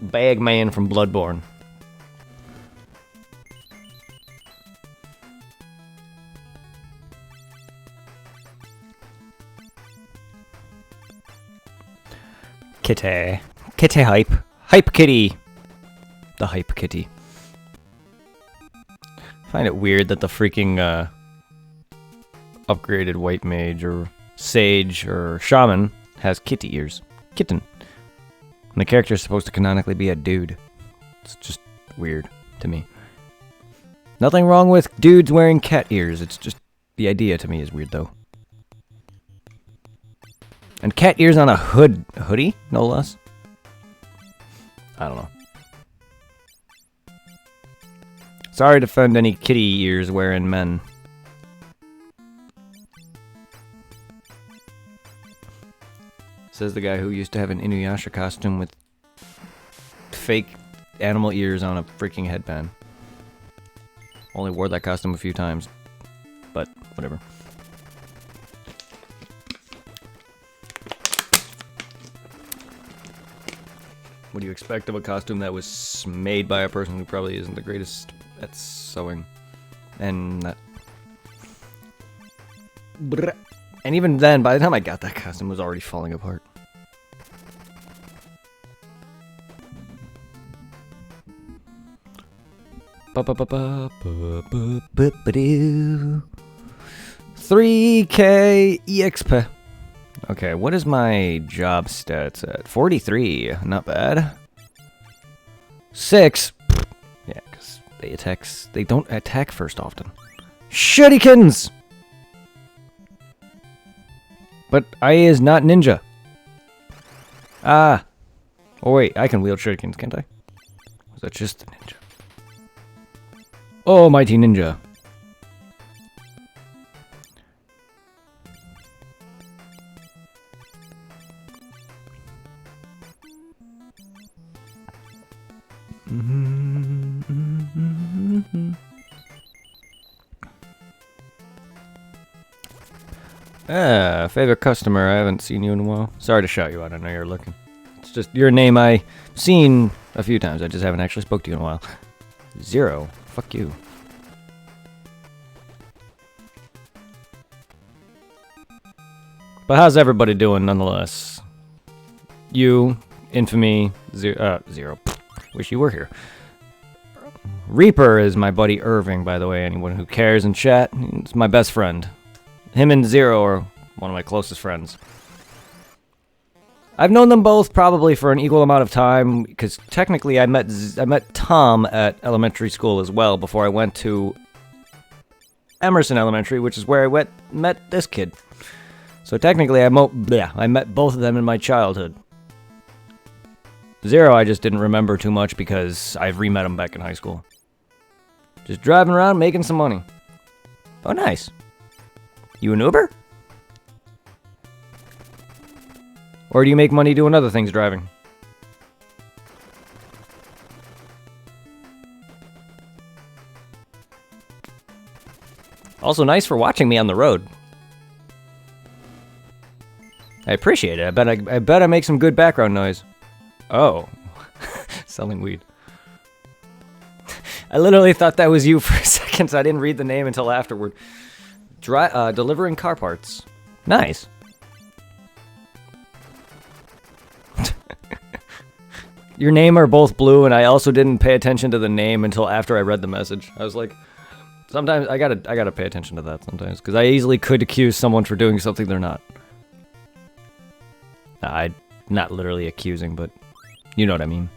Bagman from Bloodborne. Kitty. Kitty hype. Hype kitty. The hype kitty. I find it weird that the freaking upgraded white mage or sage or shaman has kitty ears. Kitten. And the character is supposed to canonically be a dude. It's just weird to me. Nothing wrong with dudes wearing cat ears. It's just the idea to me is weird though. And cat ears on a hoodie, no less. I don't know. Sorry to offend any kitty ears wearing men. Says the guy who used to have an Inuyasha costume with fake animal ears on a freaking headband. Only wore that costume a few times, but whatever. What do you expect of a costume that was made by a person who probably isn't the greatest at sewing? And that... And even then, by the time I got that costume, it was already falling apart. Ba-ba-ba-ba-ba-ba-ba-ba-doo. 3K EXP. Okay, what is my job stats at? 43, not bad. 6. Yeah, because they don't attack first often. Shurikens! But I is not ninja. Ah. Oh wait, I can wield shurikens, can't I? Was that just a ninja? Oh, mighty ninja. Favorite customer. I haven't seen you in a while. Sorry to shout you out. I know you're looking. It's just your name I've seen a few times. I just haven't actually spoke to you in a while. Zero. Fuck you. But how's everybody doing nonetheless? You, Infamy, Zero. Wish you were here. Reaper is my buddy Irving, by the way. Anyone who cares in chat, it's my best friend. Him and Zero are one of my closest friends. I've known them both probably for an equal amount of time, because technically I met Tom at elementary school as well before I went to Emerson Elementary, which is where I met this kid. So technically I met both of them in my childhood. Zero I just didn't remember too much because I've re-met him back in high school. Just driving around making some money. Oh, nice. You an Uber? Or do you make money doing other things driving? Also nice for watching me on the road. I appreciate it. I bet I make some good background noise. Oh. Selling weed. I literally thought that was you for a second, so I didn't read the name until afterward. Delivering car parts. Nice. Your name are both blue, and I also didn't pay attention to the name until after I read the message. I was like, sometimes I gotta pay attention to that sometimes, because I easily could accuse someone for doing something they're not. Not literally accusing, but you know what I mean.